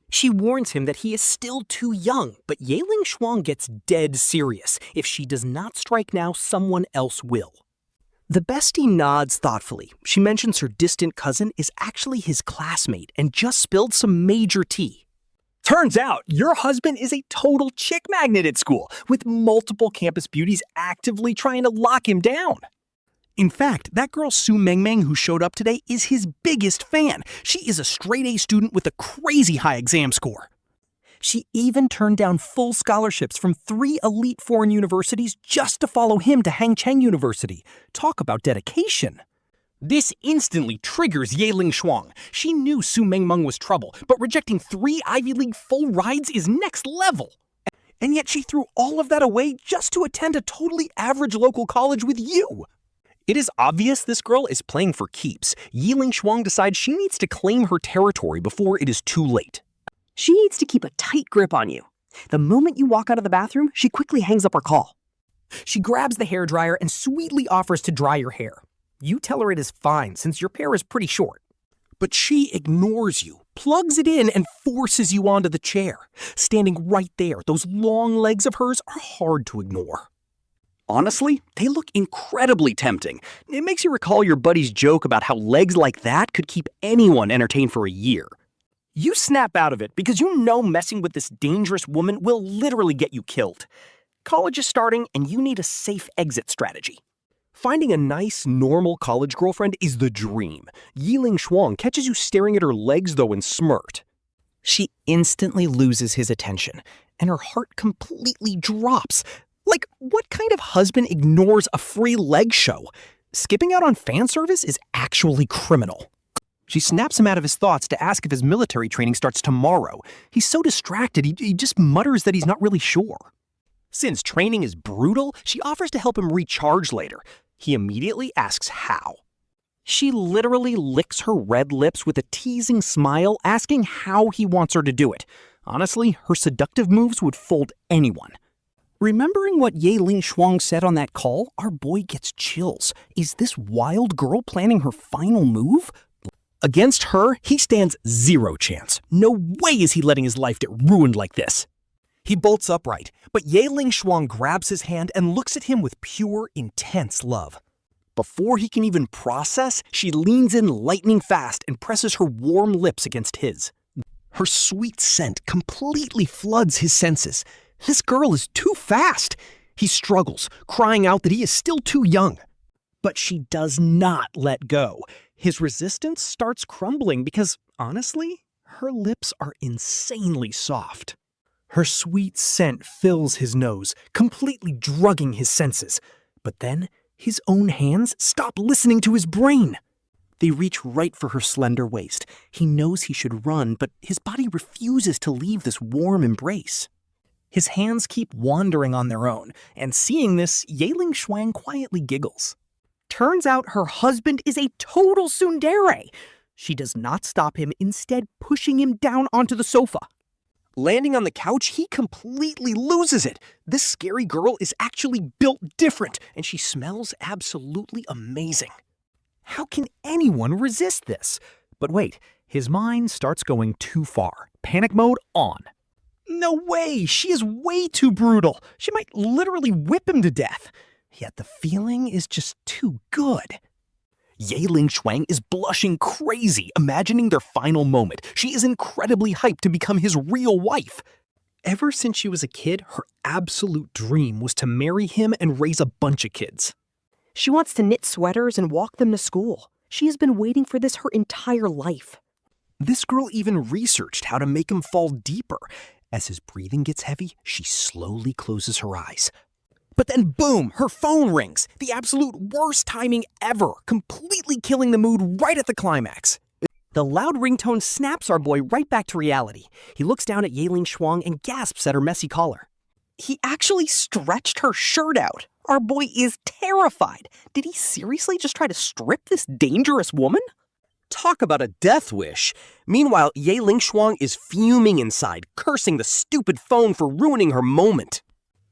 S2: She warns him that he is still too young, but Ye Lingshuang gets dead serious. If she does not strike now, someone else will. The bestie nods thoughtfully. She mentions her distant cousin is actually his classmate and just spilled some major tea. Turns out, your husband is a total chick magnet at school, with multiple campus beauties actively trying to lock him down. In fact, that girl Su Mengmeng who showed up today is his biggest fan. She is a straight-A student with a crazy high exam score. She even turned down full scholarships from 3 elite foreign universities just to follow him to Hangcheng University. Talk about dedication. This instantly triggers Ye Lingshuang. She knew Su Mengmeng was trouble, but rejecting 3 Ivy League full rides is next level. And yet she threw all of that away just to attend a totally average local college with you.
S3: It is obvious this girl is playing for keeps. Ye Lingshuang decides she needs to claim her territory before it is too late.
S6: She needs to keep a tight grip on you. The moment you walk out of the bathroom, she quickly hangs up her call.
S2: She grabs the hairdryer and sweetly offers to dry your hair. You tell her it is fine since your hair is pretty short. But she ignores you, plugs it in, and forces you onto the chair. Standing right there, those long legs of hers are hard to ignore.
S3: Honestly, they look incredibly tempting. It makes you recall your buddy's joke about how legs like that could keep anyone entertained for a year.
S2: You snap out of it because you know messing with this dangerous woman will literally get you killed. College is starting and you need a safe exit strategy. Finding a nice, normal college girlfriend is the dream. Ye Lingshuang catches you staring at her legs though and smirked. She instantly loses his attention, and her heart completely drops. Like, what kind of husband ignores a free leg show? Skipping out on fan service is actually criminal. She snaps him out of his thoughts to ask if his military training starts tomorrow. He's so distracted, he just mutters that he's not really sure. Since training is brutal, she offers to help him recharge later. He immediately asks how. She literally licks her red lips with a teasing smile, asking how he wants her to do it. Honestly, her seductive moves would fold anyone. Remembering what Ye Lingshuang said on that call, our boy gets chills. Is this wild girl planning her final move? Against her, he stands zero chance. No way is he letting his life get ruined like this. He bolts upright, but Ye Lingshuang grabs his hand and looks at him with pure, intense love. Before he can even process, she leans in lightning fast and presses her warm lips against his. Her sweet scent completely floods his senses. This girl is too fast. He struggles, crying out that he is still too young. But she does not let go. His resistance starts crumbling because, honestly, her lips are insanely soft. Her sweet scent fills his nose, completely drugging his senses. But then, his own hands stop listening to his brain. They reach right for her slender waist. He knows he should run, but his body refuses to leave this warm embrace. His hands keep wandering on their own, and seeing this, Ye Lingshuang quietly giggles. Turns out her husband is a total tsundere. She does not stop him, instead pushing him down onto the sofa. Landing on the couch, he completely loses it. This scary girl is actually built different, and she smells absolutely amazing. How can anyone resist this? But wait, his mind starts going too far. Panic mode on. No way! She is way too brutal. She might literally whip him to death. Yet the feeling is just too good. Ye Lingshuang is blushing crazy, imagining their final moment. She is incredibly hyped to become his real wife. Ever since she was a kid, her absolute dream was to marry him and raise a bunch of kids.
S7: She wants to knit sweaters and walk them to school. She has been waiting for this her entire life.
S2: This girl even researched how to make him fall deeper. As his breathing gets heavy, she slowly closes her eyes. But then boom, her phone rings. The absolute worst timing ever, completely killing the mood right at the climax. The loud ringtone snaps our boy right back to reality. He looks down at Ye Lingshuang and gasps at her messy collar.
S6: He actually stretched her shirt out. Our boy is terrified. Did he seriously just try to strip this dangerous woman?
S2: Talk about a death wish. Meanwhile, Ye Lingshuang is fuming inside, cursing the stupid phone for ruining her moment.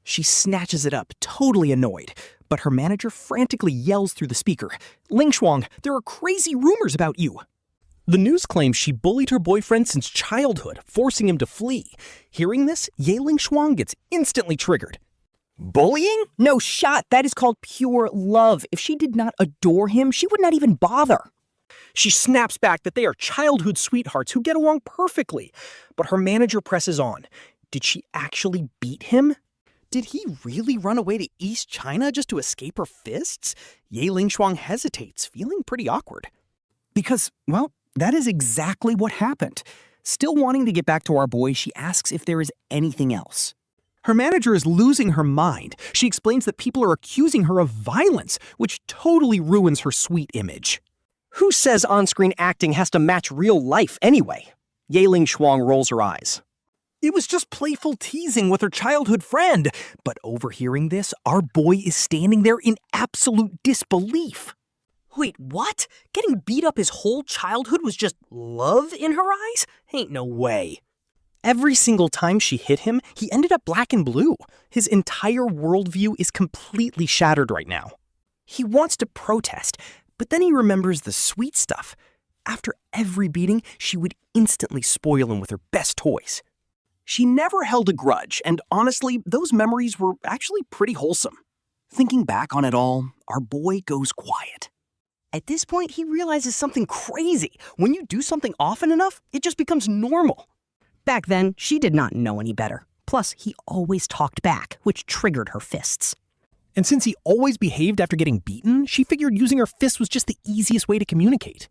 S2: She snatches it up, totally annoyed, but her manager frantically yells through the speaker, "Lingshuang, there are crazy rumors about you." The news claims she bullied her boyfriend since childhood, forcing him to flee. Hearing this, Ye Lingshuang gets instantly triggered. Bullying?
S7: No shot. That is called pure love. If she did not adore him, she would not even bother.
S2: She snaps back that they are childhood sweethearts who get along perfectly. But her manager presses on. Did she actually beat him? Did he really run away to East China just to escape her fists? Ye Lingshuang hesitates, feeling pretty awkward. Because, well, that is exactly what happened. Still wanting to get back to our boy, she asks if there is anything else. Her manager is losing her mind. She explains that people are accusing her of violence, which totally ruins her sweet image.
S6: Who says on-screen acting has to match real life anyway? Ye Lingshuang rolls her eyes.
S2: It was just playful teasing with her childhood friend. But overhearing this, our boy is standing there in absolute disbelief.
S1: Wait, what? Getting beat up his whole childhood was just love in her eyes? Ain't no way.
S2: Every single time she hit him, he ended up black and blue. His entire worldview is completely shattered right now. He wants to protest, but then he remembers the sweet stuff. After every beating, she would instantly spoil him with her best toys. She never held a grudge, and honestly, those memories were actually pretty wholesome. Thinking back on it all, our boy goes quiet.
S1: At this point, he realizes something crazy. When you do something often enough, it just becomes normal. Back then, she did not know any better. Plus, he always talked back, which triggered her fists.
S2: And since he always behaved after getting beaten, she figured using her fists was just the easiest way to communicate.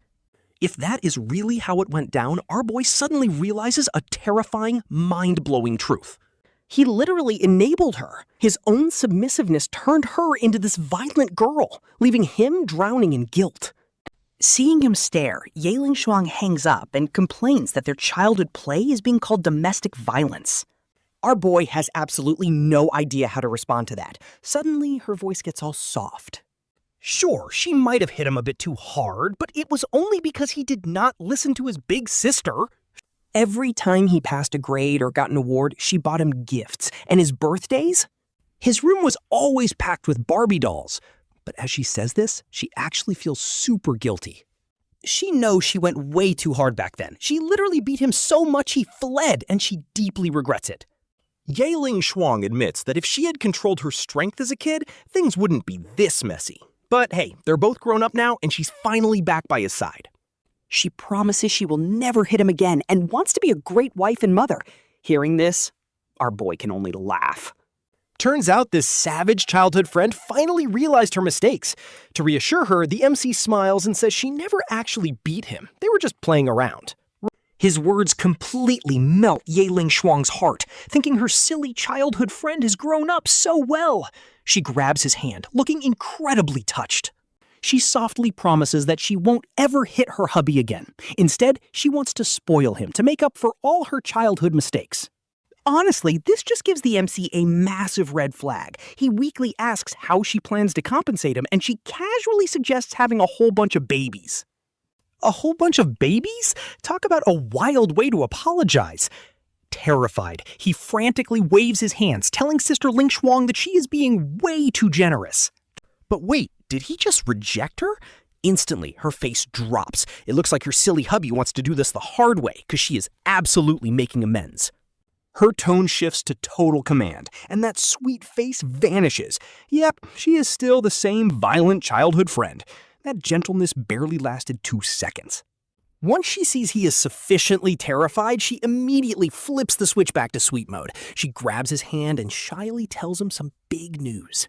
S2: If that is really how it went down, our boy suddenly realizes a terrifying, mind-blowing truth.
S1: He literally enabled her. His own submissiveness turned her into this violent girl, leaving him drowning in guilt. Seeing him stare, Ye Lingshuang hangs up and complains that their childhood play is being called domestic violence. Our boy has absolutely no idea how to respond to that. Suddenly, her voice gets all soft.
S2: Sure, she might have hit him a bit too hard, but it was only because he did not listen to his big sister.
S1: Every time he passed a grade or got an award, she bought him gifts. And his birthdays?
S2: His room was always packed with Barbie dolls. But as she says this, she actually feels super guilty.
S1: She knows she went way too hard back then. She literally beat him so much he fled, and she deeply regrets it.
S2: Ye Lingshuang admits that if she had controlled her strength as a kid, things wouldn't be this messy. But hey, they're both grown up now, and she's finally back by his side.
S1: She promises she will never hit him again and wants to be a great wife and mother. Hearing this, our boy can only laugh.
S2: Turns out this savage childhood friend finally realized her mistakes. To reassure her, the MC smiles and says she never actually beat him. They were just playing around. His words completely melt Ye Lingshuang's heart, thinking her silly childhood friend has grown up so well. She grabs his hand, looking incredibly touched. She softly promises that she won't ever hit her hubby again. Instead, she wants to spoil him to make up for all her childhood mistakes.
S1: Honestly, this just gives the MC a massive red flag. He weakly asks how she plans to compensate him, and she casually suggests having a whole bunch of babies.
S2: A whole bunch of babies? Talk about a wild way to apologize. Terrified, he frantically waves his hands, telling Sister Lingshuang that she is being way too generous. But wait, did he just reject her? Instantly, her face drops. It looks like her silly hubby wants to do this the hard way, because she is absolutely making amends. Her tone shifts to total command, and that sweet face vanishes. Yep, she is still the same violent childhood friend. That gentleness barely lasted 2 seconds. Once she sees he is sufficiently terrified, she immediately flips the switch back to sweet mode. She grabs his hand and shyly tells him some big news.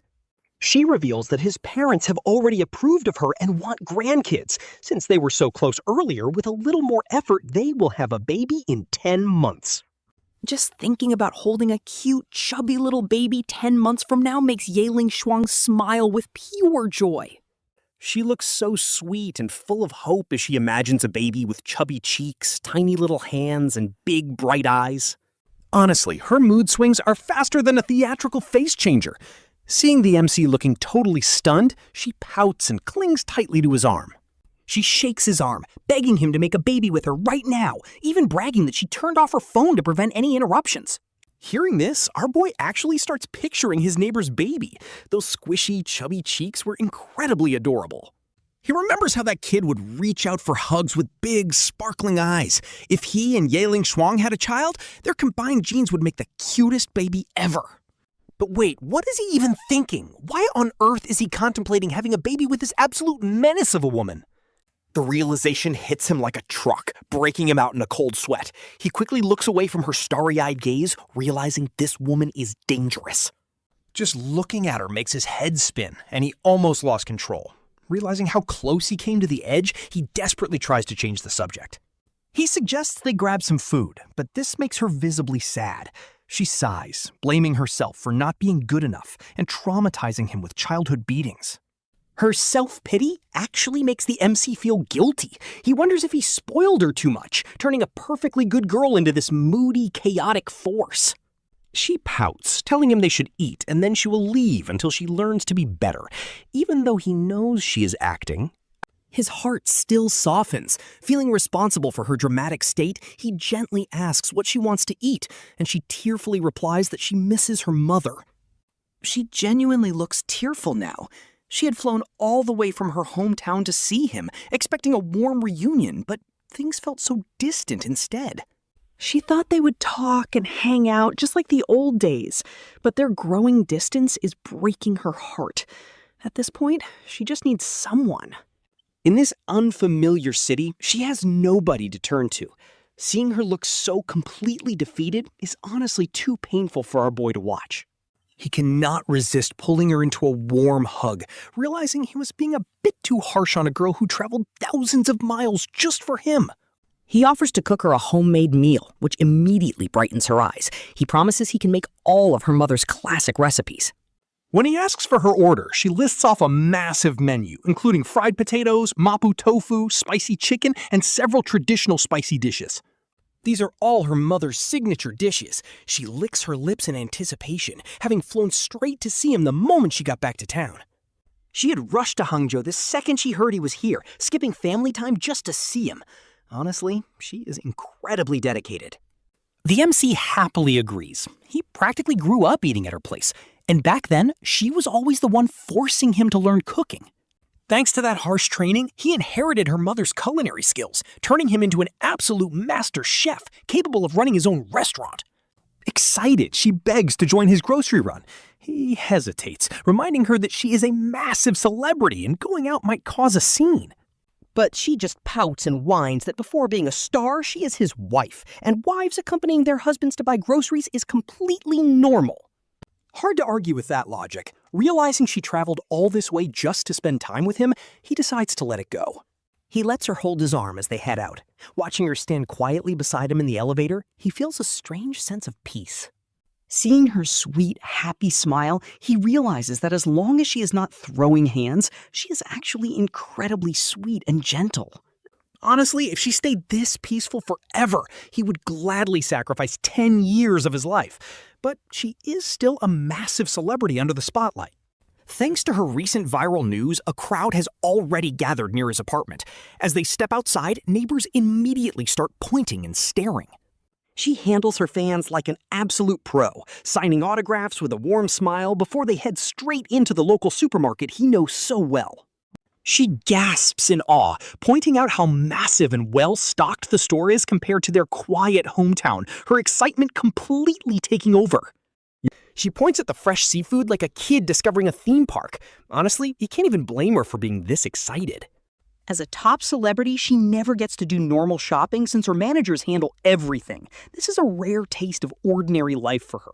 S6: She reveals that his parents have already approved of her and want grandkids. Since they were so close earlier, with a little more effort, they will have a baby in 10 months.
S5: Just thinking about holding a cute, chubby little baby 10 months from now makes Ye Lingshuang smile with pure joy.
S2: She looks so sweet and full of hope as she imagines a baby with chubby cheeks, tiny little hands, and big bright eyes. Honestly, her mood swings are faster than a theatrical face changer. Seeing the MC looking totally stunned, she pouts and clings tightly to his arm.
S1: She shakes his arm, begging him to make a baby with her right now, even bragging that she turned off her phone to prevent any interruptions.
S2: Hearing this, our boy actually starts picturing his neighbor's baby. Those squishy, chubby cheeks were incredibly adorable. He remembers how that kid would reach out for hugs with big, sparkling eyes. If he and Ye Lingshuang had a child, their combined genes would make the cutest baby ever. But wait, what is he even thinking? Why on earth is he contemplating having a baby with this absolute menace of a woman? The realization hits him like a truck, breaking him out in a cold sweat. He quickly looks away from her starry-eyed gaze, realizing this woman is dangerous. Just looking at her makes his head spin, and he almost lost control. Realizing how close he came to the edge, he desperately tries to change the subject. He suggests they grab some food, but this makes her visibly sad. She sighs, blaming herself for not being good enough and traumatizing him with childhood beatings. Her self-pity actually makes the MC feel guilty. He wonders if he spoiled her too much, turning a perfectly good girl into this moody, chaotic force. She pouts, telling him they should eat, and then she will leave until she learns to be better, even though he knows she is acting. His heart still softens. Feeling responsible for her dramatic state, he gently asks what she wants to eat, and she tearfully replies that she misses her mother. She genuinely looks tearful now. She had flown all the way from her hometown to see him, expecting a warm reunion, but things felt so distant instead.
S7: She thought they would talk and hang out just like the old days, but their growing distance is breaking her heart. At this point, she just needs someone.
S2: In this unfamiliar city, she has nobody to turn to. Seeing her look so completely defeated is honestly too painful for our boy to watch. He cannot resist pulling her into a warm hug, realizing he was being a bit too harsh on a girl who traveled thousands of miles just for him.
S1: He offers to cook her a homemade meal, which immediately brightens her eyes. He promises he can make all of her mother's classic recipes.
S2: When he asks for her order, she lists off a massive menu, including fried potatoes, mapo tofu, spicy chicken, and several traditional spicy dishes. These are all her mother's signature dishes. She licks her lips in anticipation, having flown straight to see him the moment she got back to town. She had rushed to Hangzhou the second she heard he was here, skipping family time just to see him. Honestly, she is incredibly dedicated. The MC happily agrees. He practically grew up eating at her place, and back then, she was always the one forcing him to learn cooking. Thanks to that harsh training, he inherited her mother's culinary skills, turning him into an absolute master chef, capable of running his own restaurant. Excited, she begs to join his grocery run. He hesitates, reminding her that she is a massive celebrity and going out might cause a scene.
S1: But she just pouts and whines that before being a star, she is his wife, and wives accompanying their husbands to buy groceries is completely normal.
S2: Hard to argue with that logic. Realizing she traveled all this way just to spend time with him, he decides to let it go. He lets her hold his arm as they head out. Watching her stand quietly beside him in the elevator, he feels a strange sense of peace.
S6: Seeing her sweet, happy smile, he realizes that as long as she is not throwing hands, she is actually incredibly sweet and gentle.
S2: Honestly, if she stayed this peaceful forever, he would gladly sacrifice 10 years of his life. But she is still a massive celebrity under the spotlight. Thanks to her recent viral news, a crowd has already gathered near his apartment. As they step outside, neighbors immediately start pointing and staring. She handles her fans like an absolute pro, signing autographs with a warm smile before they head straight into the local supermarket he knows so well. She gasps in awe, pointing out how massive and well-stocked the store is compared to their quiet hometown, her excitement completely taking over. She points at the fresh seafood like a kid discovering a theme park. Honestly, you can't even blame her for being this excited.
S6: As a top celebrity, she never gets to do normal shopping since her managers handle everything. This is a rare taste of ordinary life for her.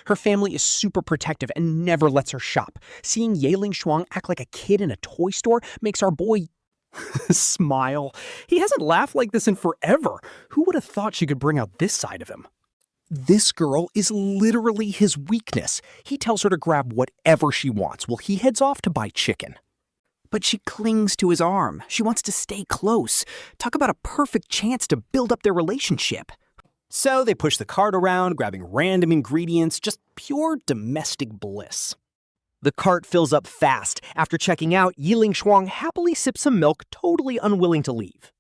S2: Her family is super protective and never lets her shop. Seeing Ye Lingshuang act like a kid in a toy store makes our boy smile. He hasn't laughed like this in forever. Who would have thought she could bring out this side of him? This girl is literally his weakness. He tells her to grab whatever she wants while he heads off to buy chicken. But she clings to his arm. She wants to stay close. Talk about a perfect chance to build up their relationship. So they push the cart around, grabbing random ingredients, just pure domestic bliss. The cart fills up fast. After checking out, Ye Lingshuang happily sips some milk, totally unwilling to leave.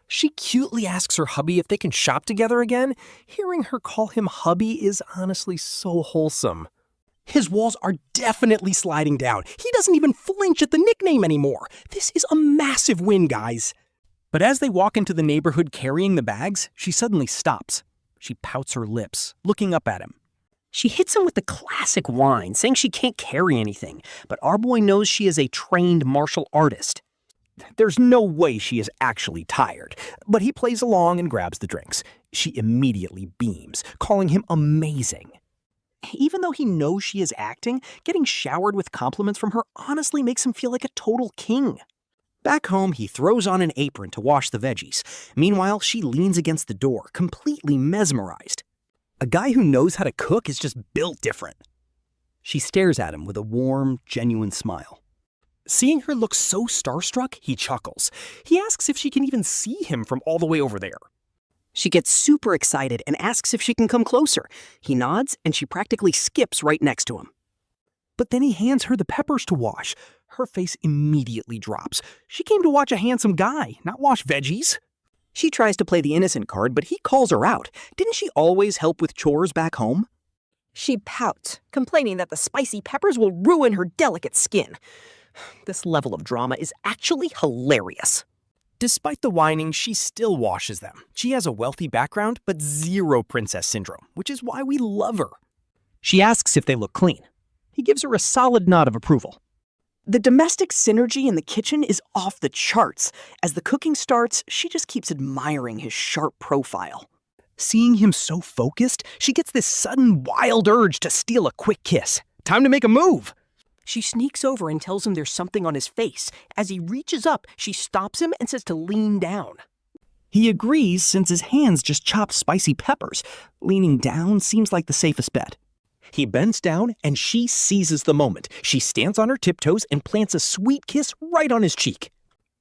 S2: She cutely asks her hubby if they can shop together again. Hearing her call him hubby is honestly so wholesome. His walls are definitely sliding down. He doesn't even flinch at the nickname anymore. This is a massive win, guys. But as they walk into the neighborhood carrying the bags, she suddenly stops. She pouts her lips, looking up at him. She hits him with the classic whine, saying she can't carry anything, but our boy knows she is a trained martial artist. There's no way she is actually tired, but he plays along and grabs the drinks. She immediately beams, calling him amazing. Even though he knows she is acting, getting showered with compliments from her honestly makes him feel like a total king. Back home, he throws on an apron to wash the veggies. Meanwhile, she leans against the door, completely mesmerized. A guy who knows how to cook is just built different. She stares at him with a warm, genuine smile. Seeing her look so starstruck, he chuckles. He asks if she can even see him from all the way over there.
S6: She gets super excited and asks if she can come closer. He nods, and she practically skips right next to him.
S2: But then he hands her the peppers to wash. Her face immediately drops. She came to watch a handsome guy, not wash veggies.
S6: She tries to play the innocent card, but he calls her out. Didn't she always help with chores back home?
S1: She pouts, complaining that the spicy peppers will ruin her delicate skin. This level of drama is actually hilarious.
S2: Despite the whining, she still washes them. She has a wealthy background, but zero princess syndrome, which is why we love her.
S4: She asks if they look clean. He gives her a solid nod of approval.
S6: The domestic synergy in the kitchen is off the charts. As the cooking starts, she just keeps admiring his sharp profile.
S2: Seeing him so focused, she gets this sudden wild urge to steal a quick kiss. Time to make a move.
S1: She sneaks over and tells him there's something on his face. As he reaches up, she stops him and says to lean down.
S4: He agrees since his hands just chopped spicy peppers. Leaning down seems like the safest bet.
S2: He bends down and she seizes the moment. She stands on her tiptoes and plants a sweet kiss right on his cheek.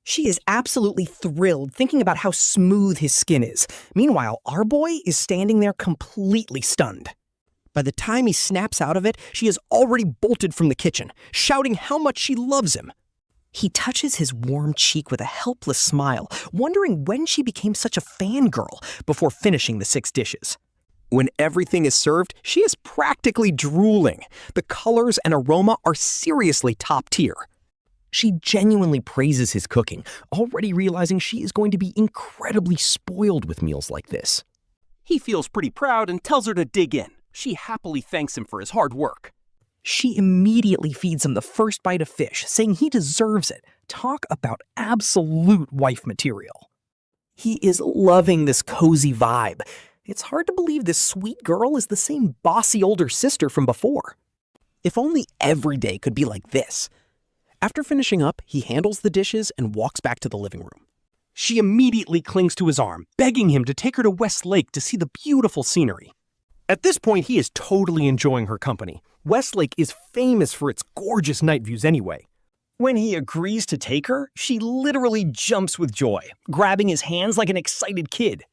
S1: She is absolutely thrilled thinking about how smooth his skin is. Meanwhile, our boy is standing there completely stunned. By the time he snaps out of it, she has already bolted from the kitchen, shouting how much she loves him. He touches his warm cheek with a helpless smile, wondering when she became such a fangirl before finishing the 6 dishes.
S2: When everything is served, she is practically drooling. The colors and aroma are seriously top tier. She genuinely praises his cooking, already realizing she is going to be incredibly spoiled with meals like this.
S3: He feels pretty proud and tells her to dig in. She happily thanks him for his hard work.
S1: She immediately feeds him the first bite of fish, saying he deserves it. Talk about absolute wife material. He is loving this cozy vibe. It's hard to believe this sweet girl is the same bossy older sister from before. If only every day could be like this.
S2: After finishing up, he handles the dishes and walks back to the living room. She immediately clings to his arm, begging him to take her to West Lake to see the beautiful scenery. At this point, he is totally enjoying her company. Westlake is famous for its gorgeous night views anyway. When he agrees to take her, she literally jumps with joy, grabbing his hands like an excited kid.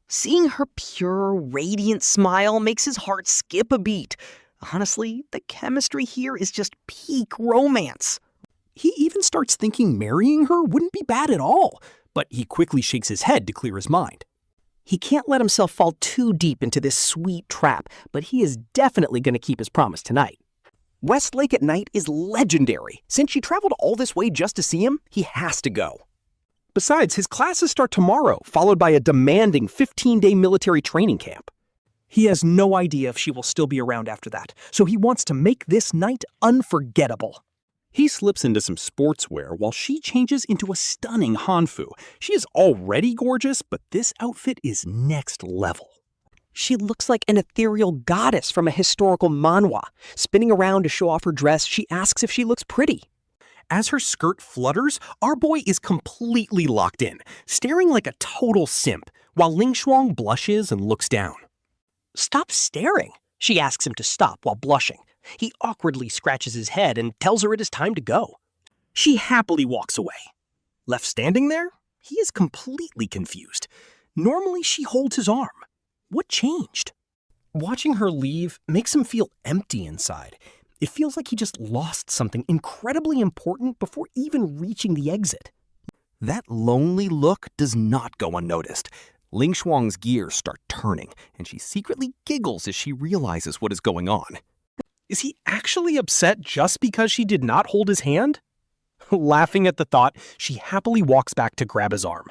S1: Seeing her pure, radiant smile makes his heart skip a beat. Honestly, the chemistry here is just peak romance.
S2: He even starts thinking marrying her wouldn't be bad at all, but he quickly shakes his head to clear his mind.
S1: He can't let himself fall too deep into this sweet trap, but he is definitely going to keep his promise tonight.
S6: Westlake at night is legendary. Since she traveled all this way just to see him, he has to go.
S2: Besides, his classes start tomorrow, followed by a demanding 15-day military training camp. He has no idea if she will still be around after that, so he wants to make this night unforgettable. He slips into some sportswear while she changes into a stunning hanfu. She is already gorgeous, but this outfit is next level.
S1: She looks like an ethereal goddess from a historical manhwa. Spinning around to show off her dress, she asks if she looks pretty.
S2: As her skirt flutters, our boy is completely locked in, staring like a total simp, while Lingshuang blushes and looks down.
S1: Stop staring. She asks him to stop while blushing. He awkwardly scratches his head and tells her it is time to go.
S2: She happily walks away. Left standing there, he is completely confused. Normally, she holds his arm. What changed? Watching her leave makes him feel empty inside. It feels like he just lost something incredibly important before even reaching the exit. That lonely look does not go unnoticed. Lingshuang's gears start turning, and she secretly giggles as she realizes what is going on. Is he actually upset just because she did not hold his hand? Laughing at the thought, she happily walks back to grab his arm.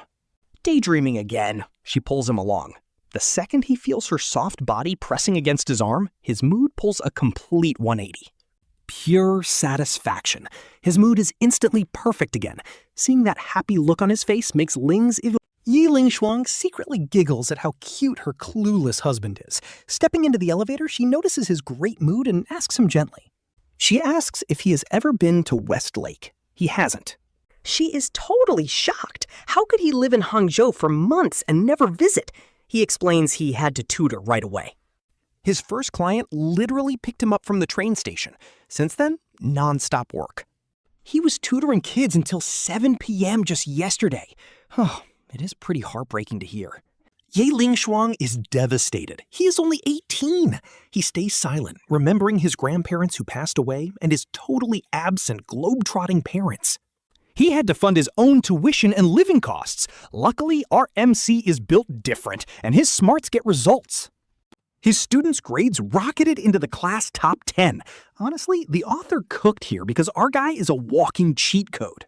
S2: Daydreaming again, she pulls him along. The second he feels her soft body pressing against his arm, his mood pulls a complete 180. Pure satisfaction. His mood is instantly perfect again. Seeing that happy look on his face makes Ye Lingshuang secretly giggles at how cute her clueless husband is. Stepping into the elevator, she notices his great mood and asks him gently. She asks if he has ever been to West Lake. He hasn't.
S1: She is totally shocked. How could he live in Hangzhou for months and never visit? He explains he had to tutor right away.
S2: His first client literally picked him up from the train station. Since then, non-stop work. He was tutoring kids until 7 p.m. just yesterday. Oh, it is pretty heartbreaking to hear. Ye Lingshuang is devastated. He is only 18. He stays silent, remembering his grandparents who passed away and his totally absent, globe-trotting parents. He had to fund his own tuition and living costs. Luckily, our MC is built different, and his smarts get results. His students' grades rocketed into the class top 10. Honestly, the author cooked here because our guy is a walking cheat code.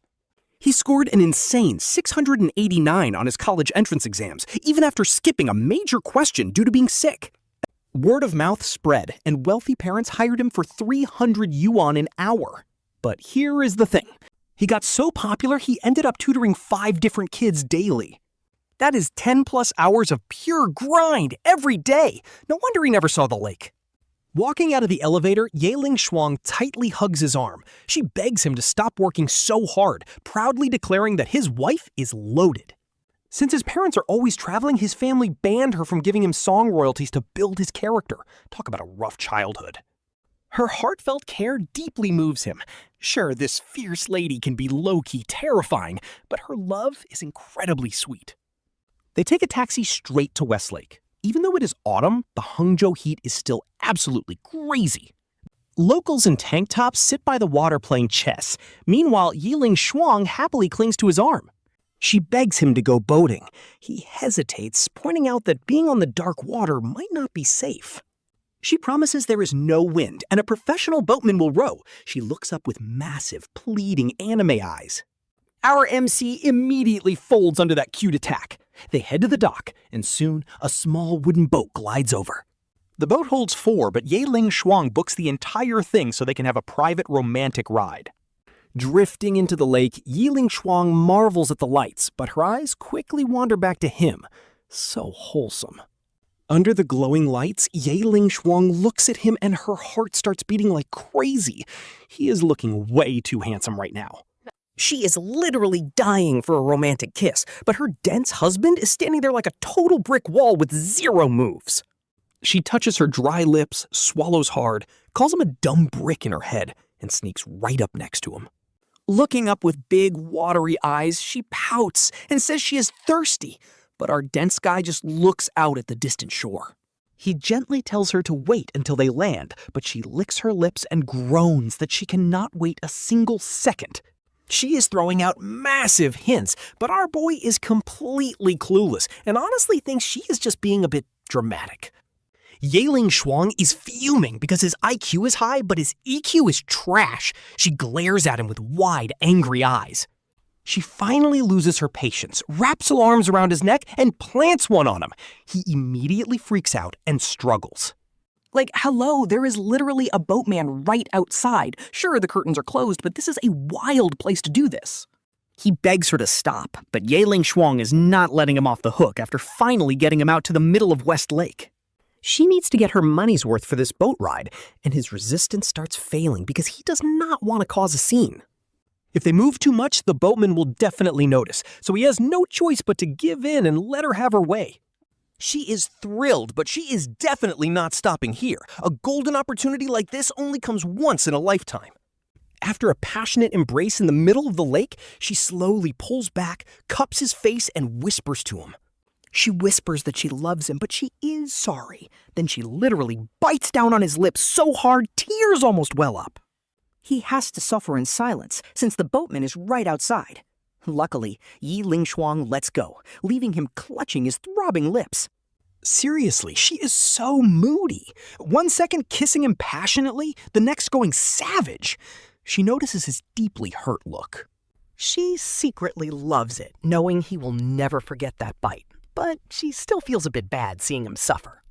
S2: He scored an insane 689 on his college entrance exams, even after skipping a major question due to being sick. Word of mouth spread, and wealthy parents hired him for 300 yuan an hour. But here is the thing. He got so popular, he ended up tutoring 5 different kids daily. That is 10+ hours of pure grind every day. No wonder he never saw the lake. Walking out of the elevator, Ye Lingshuang tightly hugs his arm. She begs him to stop working so hard, proudly declaring that his wife is loaded. Since his parents are always traveling, his family banned her from giving him song royalties to build his character. Talk about a rough childhood. Her heartfelt care deeply moves him. Sure, this fierce lady can be low-key terrifying, but her love is incredibly sweet. They take a taxi straight to Westlake. Even though it is autumn, the Hangzhou heat is still absolutely crazy. Locals in tank tops sit by the water playing chess. Meanwhile, Ye Lingshuang happily clings to his arm. She begs him to go boating. He hesitates, pointing out that being on the dark water might not be safe. She promises there is no wind and a professional boatman will row. She looks up with massive, pleading anime eyes. Our MC immediately folds under that cute attack. They head to the dock, and soon a small wooden boat glides over. The boat holds 4, but Ye Lingshuang books the entire thing so they can have a private romantic ride. Drifting into the lake, Ye Lingshuang marvels at the lights, but her eyes quickly wander back to him. So wholesome. Under the glowing lights, Ye Lingshuang looks at him and her heart starts beating like crazy. He is looking way too handsome right now. She is literally dying for a romantic kiss, but her dense husband is standing there like a total brick wall with 0 moves. She touches her dry lips, swallows hard, calls him a dumb brick in her head, and sneaks right up next to him. Looking up with big, watery eyes, she pouts and says she is thirsty, but our dense guy just looks out at the distant shore. He gently tells her to wait until they land, but she licks her lips and groans that she cannot wait a single second. She is throwing out massive hints, but our boy is completely clueless and honestly thinks she is just being a bit dramatic. Ye Lingshuang is fuming because his IQ is high, but his EQ is trash. She glares at him with wide, angry eyes. She finally loses her patience, wraps her arms around his neck, and plants one on him. He immediately freaks out and struggles. Like, hello, there is literally a boatman right outside. Sure, the curtains are closed, but this is a wild place to do this. He begs her to stop, but Ye Lingshuang is not letting him off the hook after finally getting him out to the middle of West Lake. She needs to get her money's worth for this boat ride, and his resistance starts failing because he does not want to cause a scene. If they move too much, the boatman will definitely notice, so he has no choice but to give in and let her have her way. She is thrilled, but she is definitely not stopping here. A golden opportunity like this only comes once in a lifetime. After a passionate embrace in the middle of the lake, she slowly pulls back, cups his face, and whispers to him. She whispers that she loves him, but she is sorry. Then she literally bites down on his lips so hard, tears almost well up. He has to suffer in silence, since the boatman is right outside. Luckily, Ye Lingshuang lets go, leaving him clutching his throbbing lips. Seriously, she is so moody. 1 second kissing him passionately, the next going savage. She notices his deeply hurt look. She secretly loves it, knowing he will never forget that bite, but she still feels a bit bad seeing him suffer.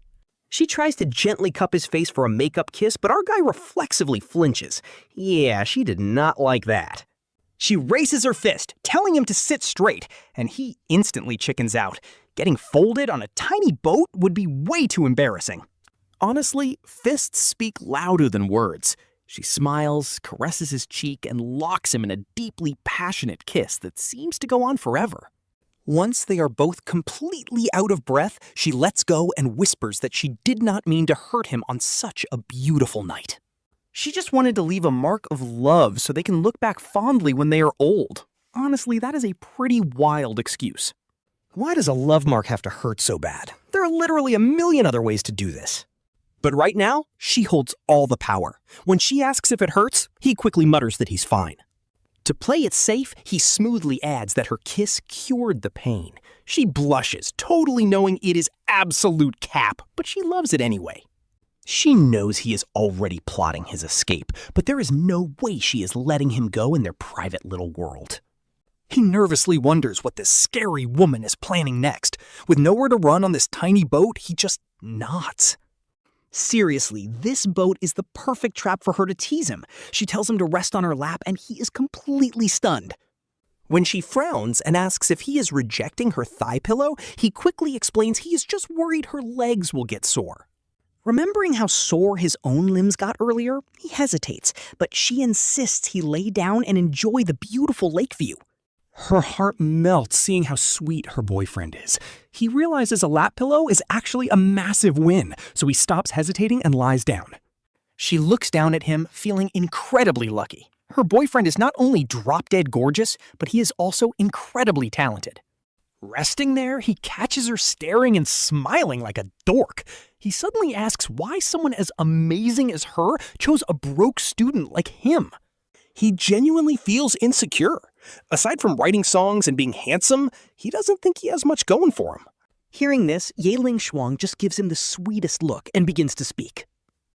S2: She tries to gently cup his face for a makeup kiss, but our guy reflexively flinches. Yeah, she did not like that. She raises her fist, telling him to sit straight, and he instantly chickens out. Getting folded on a tiny boat would be way too embarrassing. Honestly, fists speak louder than words. She smiles, caresses his cheek, and locks him in a deeply passionate kiss that seems to go on forever. Once they are both completely out of breath, she lets go and whispers that she did not mean to hurt him on such a beautiful night.
S4: She just wanted to leave a mark of love so they can look back fondly when they are old. Honestly, that is a pretty wild excuse.
S2: Why does a love mark have to hurt so bad? There are literally a million other ways to do this.
S3: But right now, she holds all the power. When she asks if it hurts, he quickly mutters that he's fine.
S2: To play it safe, he smoothly adds that her kiss cured the pain. She blushes, totally knowing it is absolute cap, but she loves it anyway. She knows he is already plotting his escape, but there is no way she is letting him go in their private little world.
S4: He nervously wonders what this scary woman is planning next. With nowhere to run on this tiny boat, he just nods.
S1: Seriously, this boat is the perfect trap for her to tease him. She tells him to rest on her lap, and he is completely stunned.
S2: When she frowns and asks if he is rejecting her thigh pillow, he quickly explains he is just worried her legs will get sore.
S1: Remembering how sore his own limbs got earlier, he hesitates, but she insists he lay down and enjoy the beautiful lake view.
S2: Her heart melts seeing how sweet her boyfriend is. He realizes a lap pillow is actually a massive win, so he stops hesitating and lies down.
S4: She looks down at him, feeling incredibly lucky. Her boyfriend is not only drop-dead gorgeous, but he is also incredibly talented. Resting there, he catches her staring and smiling like a dork. He suddenly asks why someone as amazing as her chose a broke student like him.
S3: He genuinely feels insecure. Aside from writing songs and being handsome, he doesn't think he has much going for him.
S1: Hearing this, Ye Lingshuang just gives him the sweetest look and begins to speak.